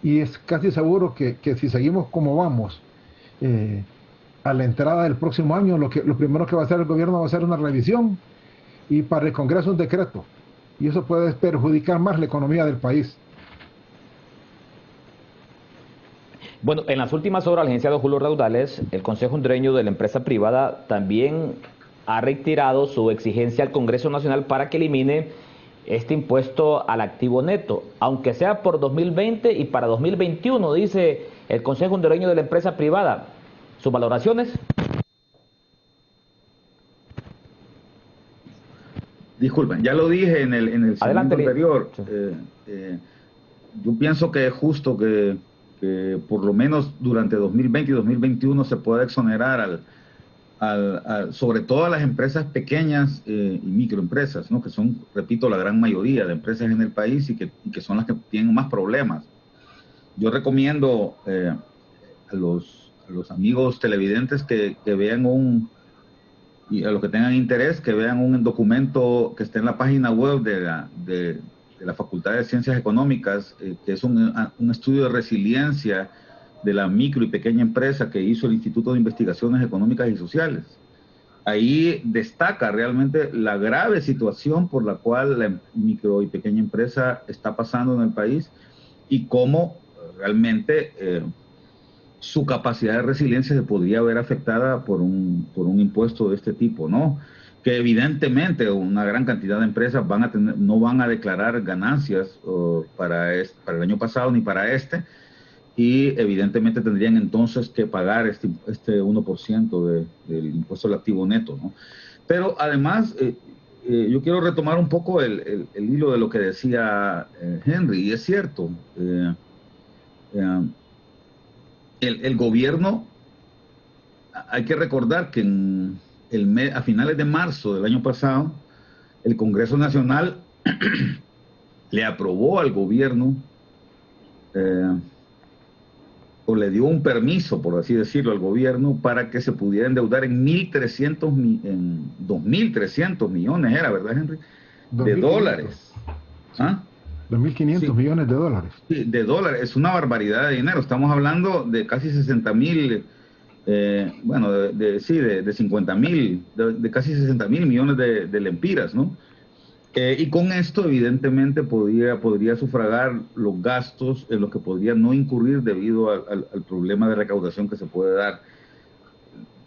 y es casi seguro que si seguimos como vamos a la entrada del próximo año, lo primero que va a hacer el gobierno va a ser una revisión, y para el Congreso un decreto, y eso puede perjudicar más la economía del país. Bueno, en las últimas horas, el licenciado Julio Raudales, el Consejo Hondureño de la Empresa Privada, también ha reiterado su exigencia al Congreso Nacional para que elimine este impuesto al activo neto, aunque sea por 2020 y para 2021, dice el Consejo Hondureño de la Empresa Privada. ¿Sus valoraciones? Disculpen, ya lo dije en el segmento anterior. Sí. Yo pienso que es justo que por lo menos durante 2020 y 2021 se pueda exonerar sobre todo a las empresas pequeñas y microempresas, ¿no? Que son, repito, la gran mayoría de empresas en el país y que son las que tienen más problemas. Yo recomiendo a los amigos televidentes que vean y a los que tengan interés, que vean un documento que está en la página web de la Facultad de Ciencias Económicas, que es un estudio de resiliencia de la micro y pequeña empresa que hizo el Instituto de Investigaciones Económicas y Sociales. Ahí destaca realmente la grave situación por la cual la micro y pequeña empresa está pasando en el país y cómo realmente su capacidad de resiliencia se podría ver afectada por un impuesto de este tipo, ¿no? Que evidentemente una gran cantidad de empresas no van a declarar ganancias para el año pasado ni para este, y evidentemente tendrían entonces que pagar este 1% del impuesto al activo neto, ¿no? Pero además, yo quiero retomar un poco el hilo de lo que decía Henry, y es cierto, el gobierno, hay que recordar que a finales de marzo del año pasado, el Congreso Nacional le aprobó al gobierno o le dio un permiso, por así decirlo, al gobierno para que se pudiera endeudar en 2.300 millones, era, ¿verdad, Henry? De dólares. ¿Ah? 2.500 millones de dólares. Sí, de dólares, es una barbaridad de dinero. Estamos hablando de casi 60.000 bueno, de 50.000, de casi 60.000 millones de lempiras, ¿no? Y con esto, evidentemente, podría sufragar los gastos en los que podría no incurrir debido al problema de recaudación que se puede dar.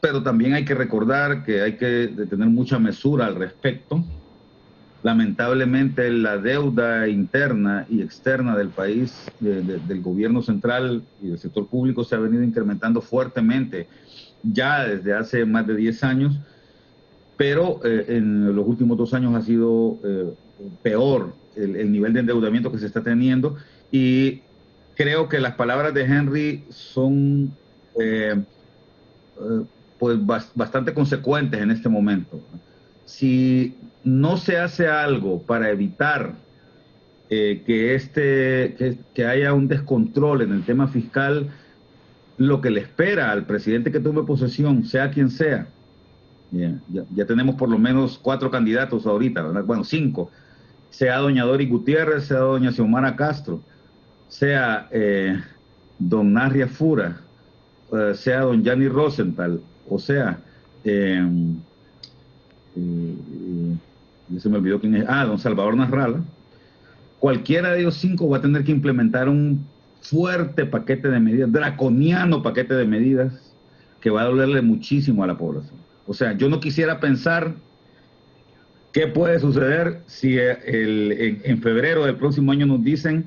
Pero también hay que recordar que hay que tener mucha mesura al respecto. Lamentablemente, la deuda interna y externa del país, del gobierno central y del sector público, se ha venido incrementando fuertemente ya desde hace más de 10 años. Pero en los últimos 2 años ha sido peor el nivel de endeudamiento que se está teniendo, y creo que las palabras de Henry son pues bastante consecuentes en este momento. Si no se hace algo para evitar que haya un descontrol en el tema fiscal, lo que le espera al presidente que tome posesión, sea quien sea, ya tenemos por lo menos 4 candidatos ahorita, ¿verdad? Bueno, 5, sea doña Dori Gutiérrez, sea doña Xiomara Castro, sea don Narria Fura, sea don Gianni Rosenthal, o sea, ya se me olvidó quién es, don Salvador Nasralla. Cualquiera de ellos 5 va a tener que implementar un fuerte paquete de medidas, draconiano paquete de medidas, que va a dolerle muchísimo a la población. O sea, yo no quisiera pensar qué puede suceder si en febrero del próximo año nos dicen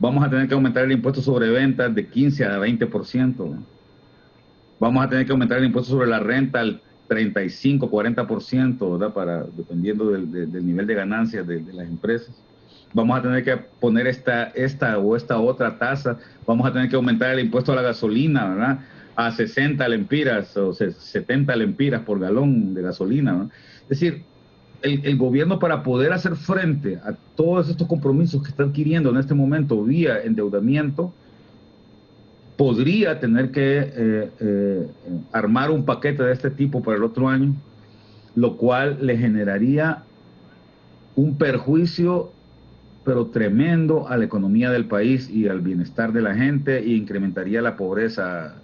vamos a tener que aumentar el impuesto sobre ventas de 15 a 20%. Vamos a tener que aumentar el impuesto sobre la renta al 35, 40%, ¿verdad? Dependiendo del nivel de ganancias de las empresas. Vamos a tener que poner esta otra tasa. Vamos a tener que aumentar el impuesto a la gasolina, ¿verdad?, a 60 lempiras o 70 lempiras por galón de gasolina, ¿no? Es decir, el gobierno, para poder hacer frente a todos estos compromisos que está adquiriendo en este momento vía endeudamiento, podría tener que armar un paquete de este tipo para el otro año, lo cual le generaría un perjuicio pero tremendo a la economía del país y al bienestar de la gente, e incrementaría la pobreza,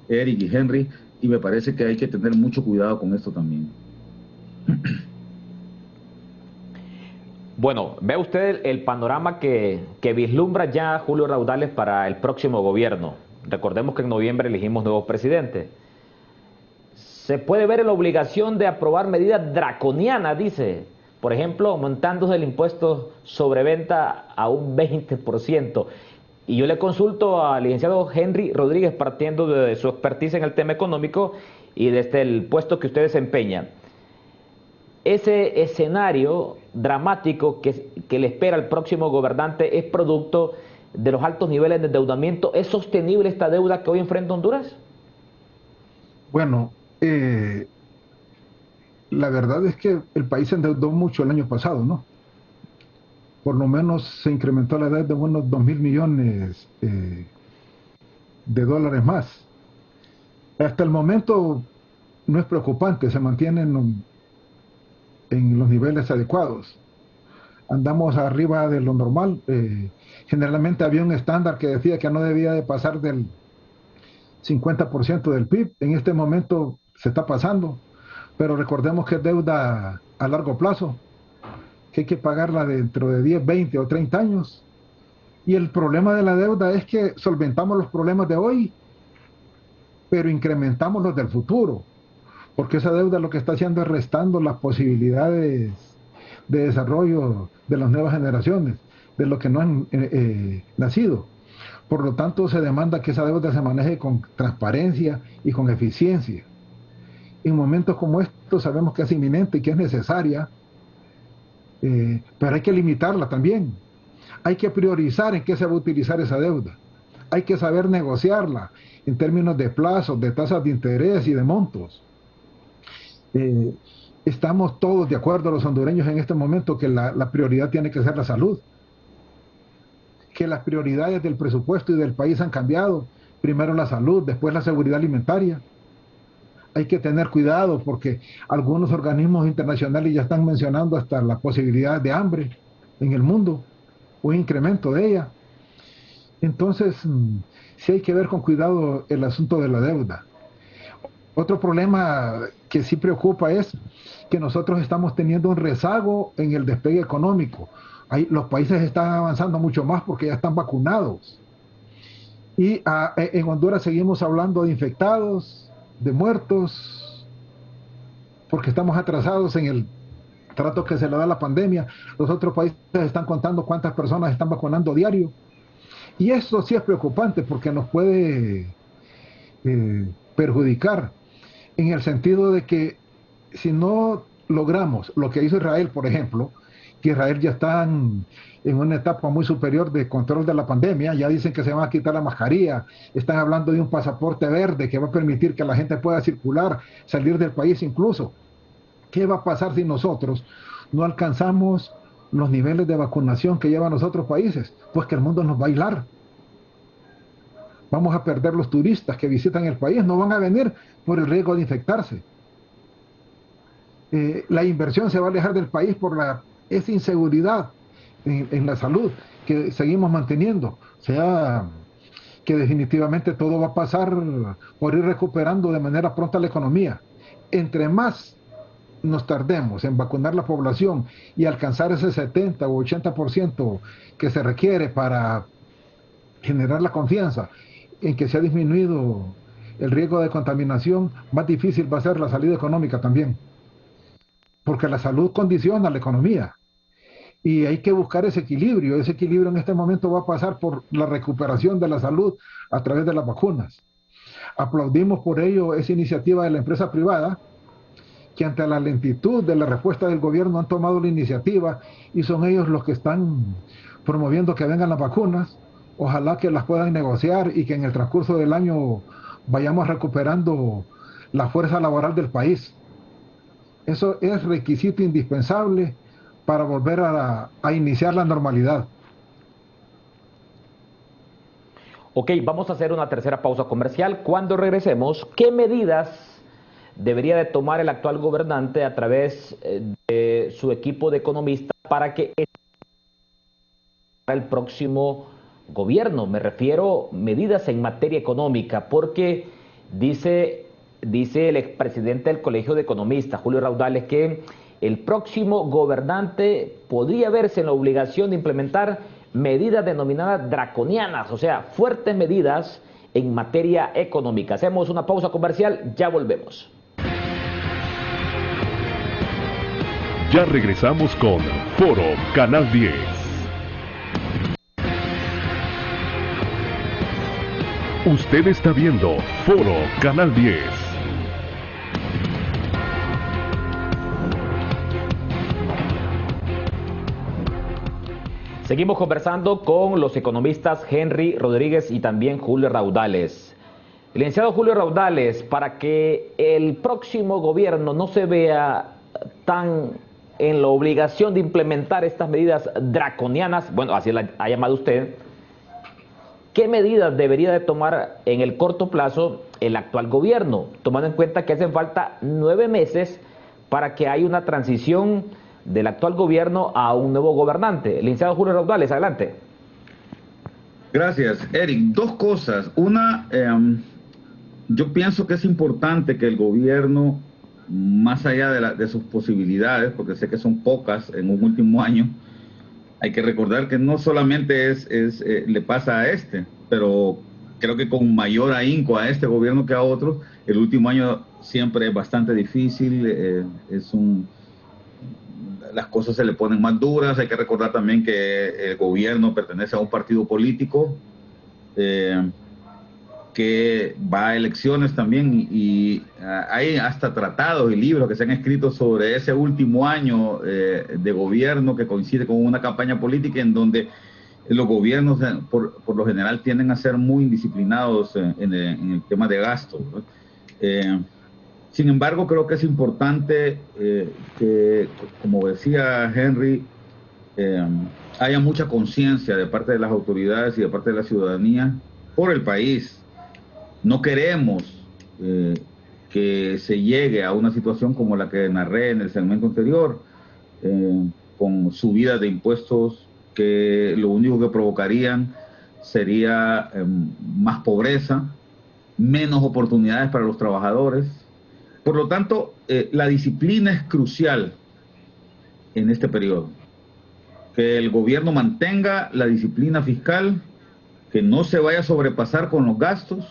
Eric y Henry, y me parece que hay que tener mucho cuidado con esto también. Bueno, ve usted el panorama que vislumbra ya Julio Raudales para el próximo gobierno. Recordemos que en noviembre elegimos nuevos presidentes. Se puede ver en la obligación de aprobar medidas draconianas, dice. Por ejemplo, aumentándose el impuesto sobre venta a un 20%. Y yo le consulto al licenciado Henry Rodríguez, partiendo de su expertise en el tema económico y desde el puesto que usted desempeña. Ese escenario dramático que le espera al próximo gobernante es producto de los altos niveles de endeudamiento. ¿Es sostenible esta deuda que hoy enfrenta Honduras? Bueno, la verdad es que el país se endeudó mucho el año pasado, ¿no? Por lo menos se incrementó la deuda de unos 2.000 millones de dólares más. Hasta el momento no es preocupante, se mantienen en los niveles adecuados. Andamos arriba de lo normal. Generalmente había un estándar que decía que no debía de pasar del 50% del PIB. En este momento se está pasando, pero recordemos que es deuda a largo plazo, que hay que pagarla dentro de 10, 20 o 30 años. Y el problema de la deuda es que solventamos los problemas de hoy, pero incrementamos los del futuro, porque esa deuda lo que está haciendo es restando las posibilidades de desarrollo de las nuevas generaciones, de los que no han nacido. Por lo tanto, se demanda que esa deuda se maneje con transparencia y con eficiencia. En momentos como estos sabemos que es inminente y que es necesaria, pero hay que limitarla también. Hay que priorizar en qué se va a utilizar esa deuda. Hay que saber negociarla en términos de plazos, de tasas de interés y de montos. Estamos todos de acuerdo, los hondureños, en este momento, que la prioridad tiene que ser la salud, que las prioridades del presupuesto y del país han cambiado. Primero la salud, después la seguridad alimentaria. Hay que tener cuidado porque algunos organismos internacionales ya están mencionando hasta la posibilidad de hambre en el mundo, un incremento de ella. Entonces, sí hay que ver con cuidado el asunto de la deuda. Otro problema que sí preocupa es que nosotros estamos teniendo un rezago en el despegue económico. Los países están avanzando mucho más porque ya están vacunados. Y en Honduras seguimos hablando de infectados, de muertos, porque estamos atrasados en el trato que se le da a la pandemia. Los otros países están contando cuántas personas están vacunando diario. Y eso sí es preocupante porque nos puede perjudicar en el sentido de que si no logramos lo que hizo Israel, por ejemplo, que Israel ya está en una etapa muy superior de control de la pandemia, ya dicen que se van a quitar la mascarilla, están hablando de un pasaporte verde que va a permitir que la gente pueda circular, salir del país incluso. ¿Qué va a pasar si nosotros no alcanzamos los niveles de vacunación que llevan los otros países? Pues que el mundo nos va a aislar. Vamos a perder los turistas que visitan el país, no van a venir por el riesgo de infectarse. La inversión se va a alejar del país por esa inseguridad en la salud que seguimos manteniendo. O sea, que definitivamente todo va a pasar por ir recuperando de manera pronta la economía. Entre más nos tardemos en vacunar la población y alcanzar ese 70 o 80% que se requiere para generar la confianza en que se ha disminuido el riesgo de contaminación, más difícil va a ser la salida económica también. Porque la salud condiciona la economía. Y hay que buscar ese equilibrio. Ese equilibrio en este momento va a pasar por la recuperación de la salud a través de las vacunas. Aplaudimos por ello esa iniciativa de la empresa privada, que ante la lentitud de la respuesta del gobierno han tomado la iniciativa y son ellos los que están promoviendo que vengan las vacunas. Ojalá que las puedan negociar y que en el transcurso del año vayamos recuperando la fuerza laboral del país. Eso es requisito indispensable para volver a iniciar la normalidad. Ok, vamos a hacer una tercera pausa comercial. Cuando regresemos, ¿qué medidas debería de tomar el actual gobernante a través de su equipo de economistas para que el próximo gobierno? Me refiero a medidas en materia económica, porque dice el expresidente del Colegio de Economistas, Julio Raudales, que el próximo gobernante podría verse en la obligación de implementar medidas denominadas draconianas, o sea, fuertes medidas en materia económica. Hacemos una pausa comercial, ya volvemos. Ya regresamos con Foro Canal 10. Usted está viendo Foro Canal 10. Seguimos conversando con los economistas Henry Rodríguez y también Julio Raudales. Licenciado Julio Raudales, para que el próximo gobierno no se vea tan en la obligación de implementar estas medidas draconianas, bueno, así la ha llamado usted, ¿qué medidas debería de tomar en el corto plazo el actual gobierno, tomando en cuenta que hacen falta 9 meses para que haya una transición del actual gobierno a un nuevo gobernante? Licenciado Julio Raudales, adelante. Gracias, Eric. Dos cosas. Una, yo pienso que es importante que el gobierno, más allá de sus posibilidades, porque sé que son pocas en un último año, hay que recordar que no solamente le pasa a pero creo que con mayor ahínco a este gobierno que a otros. El último año siempre es bastante difícil, las cosas se le ponen más duras. Hay que recordar también que el gobierno pertenece a un partido político que va a elecciones también, y hay hasta tratados y libros que se han escrito sobre ese último año de gobierno que coincide con una campaña política en donde los gobiernos por lo general tienden a ser muy indisciplinados en el tema de gasto, ¿no? Sin embargo, creo que es importante que, como decía Henry, haya mucha conciencia de parte de las autoridades y de parte de la ciudadanía por el país. No queremos que se llegue a una situación como la que narré en el segmento anterior, con subidas de impuestos que lo único que provocarían sería más pobreza, menos oportunidades para los trabajadores. Por lo tanto, la disciplina es crucial en este periodo. Que el gobierno mantenga la disciplina fiscal, que no se vaya a sobrepasar con los gastos,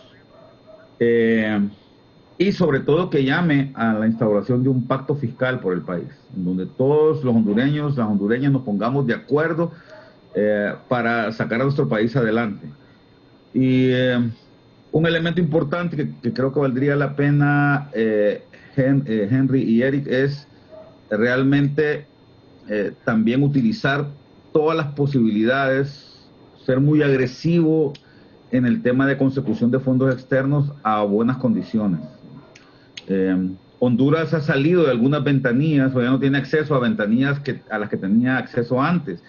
y sobre todo que llame a la instauración de un pacto fiscal por el país, en donde todos los hondureños, las hondureñas nos pongamos de acuerdo para sacar a nuestro país adelante. Y un elemento importante que creo que valdría la pena, Henry y Eric, es realmente también utilizar todas las posibilidades, ser muy agresivo en el tema de consecución de fondos externos a buenas condiciones. Honduras ha salido de algunas ventanillas, o ya no tiene acceso a ventanillas a las que tenía acceso antes.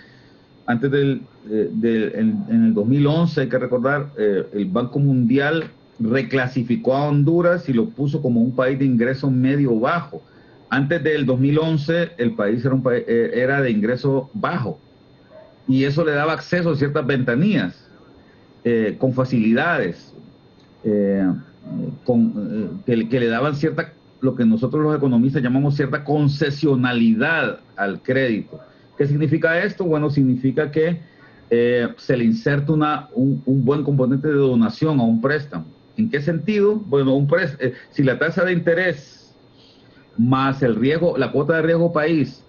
Antes en el 2011, hay que recordar, el Banco Mundial reclasificó a Honduras y lo puso como un país de ingreso medio bajo. Antes del 2011, el país era de ingreso bajo, y eso le daba acceso a ciertas ventanillas con facilidades, que le daban cierta, lo que nosotros los economistas llamamos cierta concesionalidad al crédito. ¿Qué significa esto? Bueno, significa que se le inserta un buen componente de donación a un préstamo. ¿En qué sentido? Bueno, si la tasa de interés más el riesgo, la cuota de riesgo país,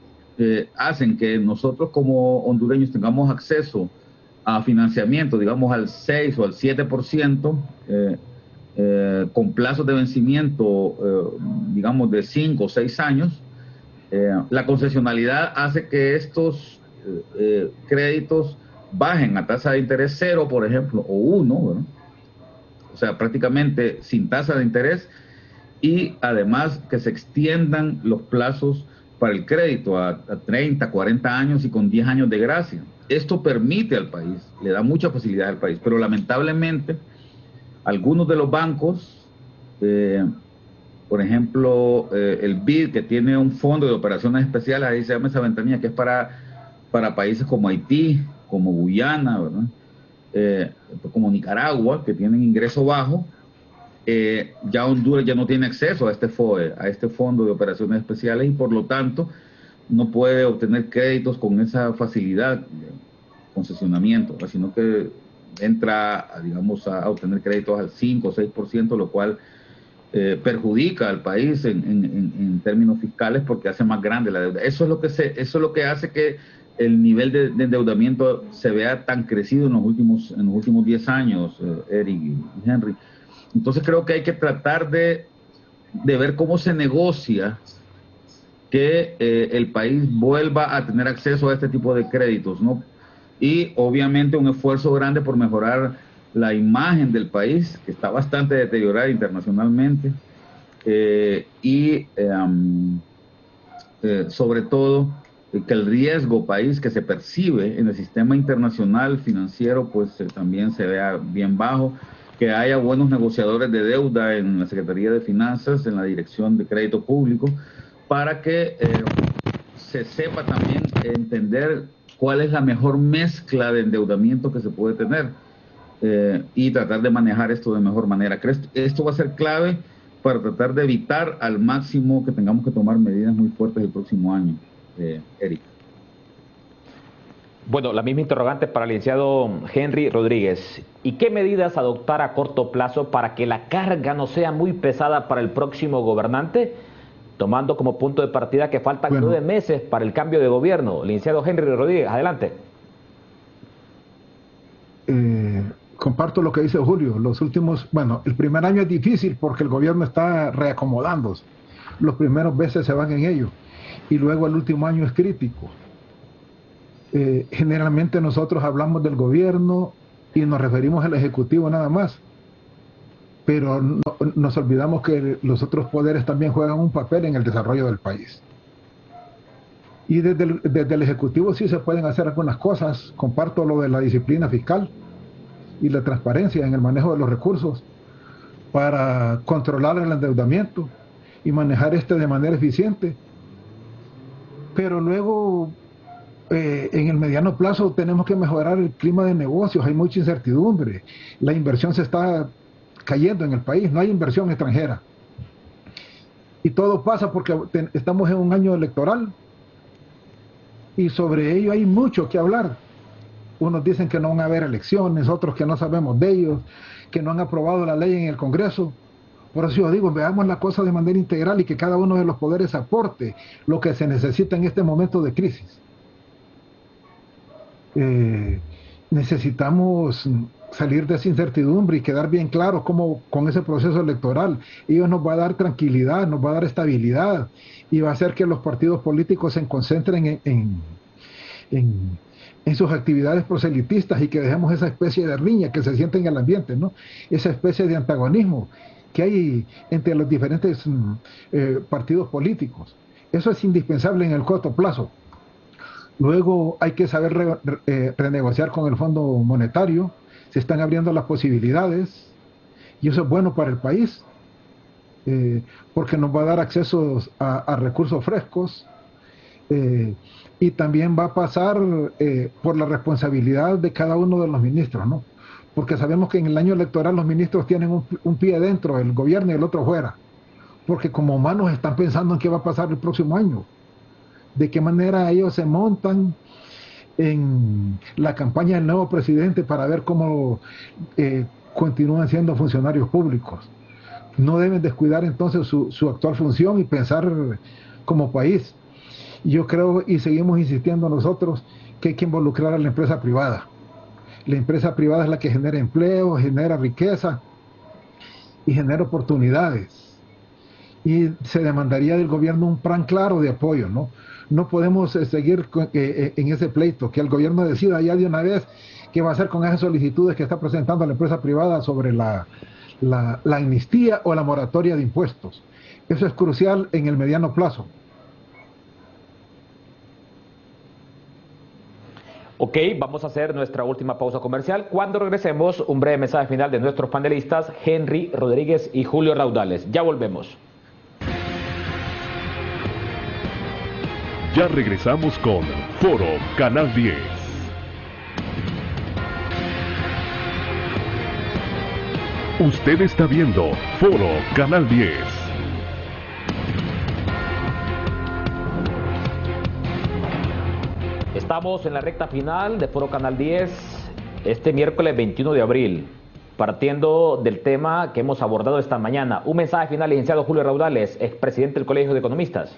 hacen que nosotros como hondureños tengamos acceso a financiamiento, digamos al 6 o al 7%, con plazos de vencimiento, digamos de 5 o 6 años, la concesionalidad hace que estos créditos bajen a tasa de interés 0, por ejemplo, o 1, ¿verdad? O sea, prácticamente sin tasa de interés, y además que se extiendan los plazos para el crédito a 30, 40 años y con 10 años de gracia. Esto permite al país, le da mucha facilidad al país, pero lamentablemente algunos de los bancos, por ejemplo, el BID, que tiene un fondo de operaciones especiales, ahí se llama esa ventanilla, que es para países como Haití, como Guyana, ¿verdad? Como Nicaragua, que tienen ingreso bajo. Ya Honduras ya no tiene acceso a este FOE, a este Fondo de Operaciones Especiales, y por lo tanto no puede obtener créditos con esa facilidad de concesionamiento, sino que entra, digamos, a obtener créditos al 5 o 6%, lo cual perjudica al país en términos fiscales, porque hace más grande la deuda. Eso es lo que hace que el nivel de endeudamiento se vea tan crecido en los últimos 10 años, Eric y Henry. Entonces creo que hay que tratar de ver cómo se negocia que el país vuelva a tener acceso a este tipo de créditos, ¿no? Y obviamente un esfuerzo grande por mejorar la imagen del país, que está bastante deteriorada internacionalmente, y sobre todo que el riesgo país que se percibe en el sistema internacional financiero pues también se vea bien bajo, que haya buenos negociadores de deuda en la Secretaría de Finanzas, en la Dirección de Crédito Público, para que se sepa también entender cuál es la mejor mezcla de endeudamiento que se puede tener, y tratar de manejar esto de mejor manera. Creo que esto va a ser clave para tratar de evitar al máximo que tengamos que tomar medidas muy fuertes el próximo año. Eric. Bueno, la misma interrogante para el licenciado Henry Rodríguez. ¿Y qué medidas adoptar a corto plazo para que la carga no sea muy pesada para el próximo gobernante, tomando como punto de partida que faltan 9 meses para el cambio de gobierno? Licenciado Henry Rodríguez, adelante. Comparto lo que dice Julio. El primer año es difícil porque el gobierno está reacomodándose. Los primeros meses se van en ello. Y luego el último año es crítico. Generalmente nosotros hablamos del gobierno y nos referimos al Ejecutivo nada más, pero nos olvidamos que los otros poderes también juegan un papel en el desarrollo del país. Y desde el Ejecutivo sí se pueden hacer algunas cosas. Comparto lo de la disciplina fiscal y la transparencia en el manejo de los recursos para controlar el endeudamiento y manejar de manera eficiente. Pero luego En el mediano plazo tenemos que mejorar el clima de negocios, hay mucha incertidumbre, la inversión se está cayendo en el país, no hay inversión extranjera. Y todo pasa porque estamos en un año electoral y sobre ello hay mucho que hablar. Unos dicen que no van a haber elecciones, otros que no sabemos de ellos, que no han aprobado la ley en el Congreso. Por eso yo digo, veamos la cosa de manera integral y que cada uno de los poderes aporte lo que se necesita en este momento de crisis. Necesitamos salir de esa incertidumbre y quedar bien claros cómo con ese proceso electoral ello nos va a dar tranquilidad, nos va a dar estabilidad y va a hacer que los partidos políticos se concentren en sus actividades proselitistas y que dejemos esa especie de riña que se siente en el ambiente, ¿no? Esa especie de antagonismo que hay entre los diferentes partidos políticos. Eso es indispensable en el corto plazo. Luego hay que saber renegociar con el Fondo Monetario, se están abriendo las posibilidades y eso es bueno para el país porque nos va a dar acceso a recursos frescos y también va a pasar por la responsabilidad de cada uno de los ministros, ¿no? Porque sabemos que en el año electoral los ministros tienen un pie dentro del gobierno y el otro fuera, porque como humanos están pensando en qué va a pasar el próximo año, de qué manera ellos se montan en la campaña del nuevo presidente para ver cómo continúan siendo funcionarios públicos. No deben descuidar entonces su actual función y pensar como país. Yo creo y seguimos insistiendo nosotros que hay que involucrar a la empresa privada. La empresa privada es la que genera empleo, genera riqueza y genera oportunidades. Y se demandaría del gobierno un plan claro de apoyo, ¿no? No podemos seguir en ese pleito, que el gobierno decida ya de una vez qué va a hacer con esas solicitudes que está presentando la empresa privada sobre la amnistía o la moratoria de impuestos. Eso es crucial en el mediano plazo. Ok, vamos a hacer nuestra última pausa comercial. Cuando regresemos, un breve mensaje final de nuestros panelistas, Henry Rodríguez y Julio Raudales. Ya volvemos. Ya regresamos con Foro Canal 10. Usted está viendo Foro Canal 10. Estamos en la recta final de Foro Canal 10, este miércoles 21 de abril, partiendo del tema que hemos abordado esta mañana. Un mensaje final, licenciado Julio Raudales, expresidente del Colegio de Economistas.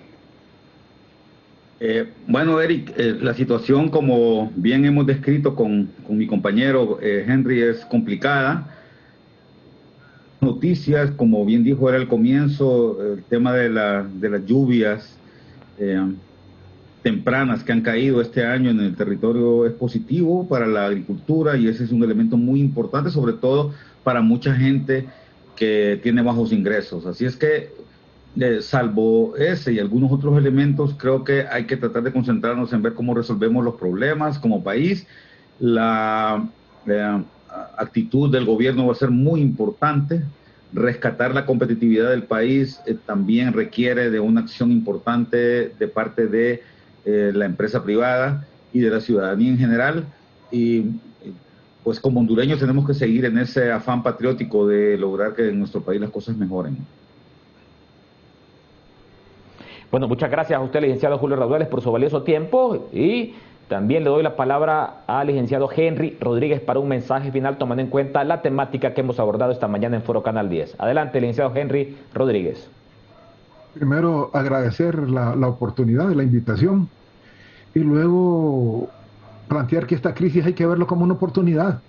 Bueno, Eric, la situación, como bien hemos descrito con mi compañero Henry, es complicada. Noticias, como bien dijo era al comienzo, el tema de las lluvias tempranas que han caído este año en el territorio es positivo para la agricultura y ese es un elemento muy importante, sobre todo para mucha gente que tiene bajos ingresos. Así es que salvo ese y algunos otros elementos, creo que hay que tratar de concentrarnos en ver cómo resolvemos los problemas como país. La actitud del gobierno va a ser muy importante. Rescatar la competitividad del país también requiere de una acción importante de parte de la empresa privada y de la ciudadanía en general. Y pues como hondureños tenemos que seguir en ese afán patriótico de lograr que en nuestro país las cosas mejoren. Bueno, muchas gracias a usted, licenciado Julio Raudales, por su valioso tiempo y también le doy la palabra al licenciado Henry Rodríguez para un mensaje final tomando en cuenta la temática que hemos abordado esta mañana en Foro Canal 10. Adelante, licenciado Henry Rodríguez. Primero, agradecer la oportunidad de la invitación y luego plantear que esta crisis hay que verlo como una oportunidad,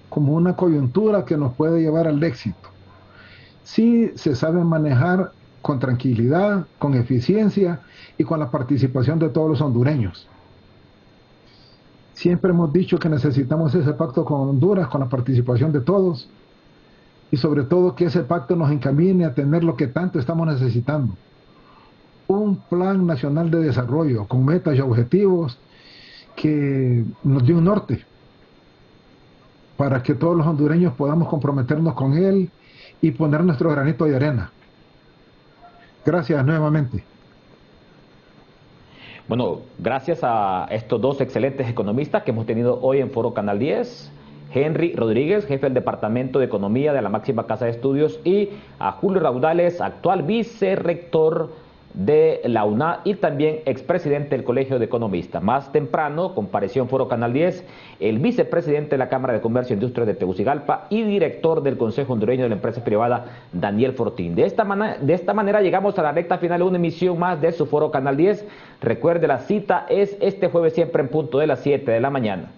como una coyuntura que nos puede llevar al éxito. Si se sabe manejar con tranquilidad, con eficiencia y con la participación de todos los hondureños. Siempre hemos dicho que necesitamos ese pacto con Honduras, con la participación de todos y sobre todo que ese pacto nos encamine a tener lo que tanto estamos necesitando. Un plan nacional de desarrollo con metas y objetivos que nos dé un norte para que todos los hondureños podamos comprometernos con él y poner nuestro granito de arena. Gracias nuevamente. Bueno, gracias a estos dos excelentes economistas que hemos tenido hoy en Foro Canal 10, Henry Rodríguez, jefe del Departamento de Economía de la máxima casa de estudios, y a Julio Raudales, actual vicerrector de la UNA y también expresidente del Colegio de Economistas. Más temprano compareció en Foro Canal 10 el vicepresidente de la Cámara de Comercio e Industria de Tegucigalpa y director del Consejo Hondureño de la Empresa Privada, Daniel Fortín. De esta manera llegamos a la recta final de una emisión más de su Foro Canal 10. Recuerde, la cita es este jueves siempre en punto de las 7 de la mañana.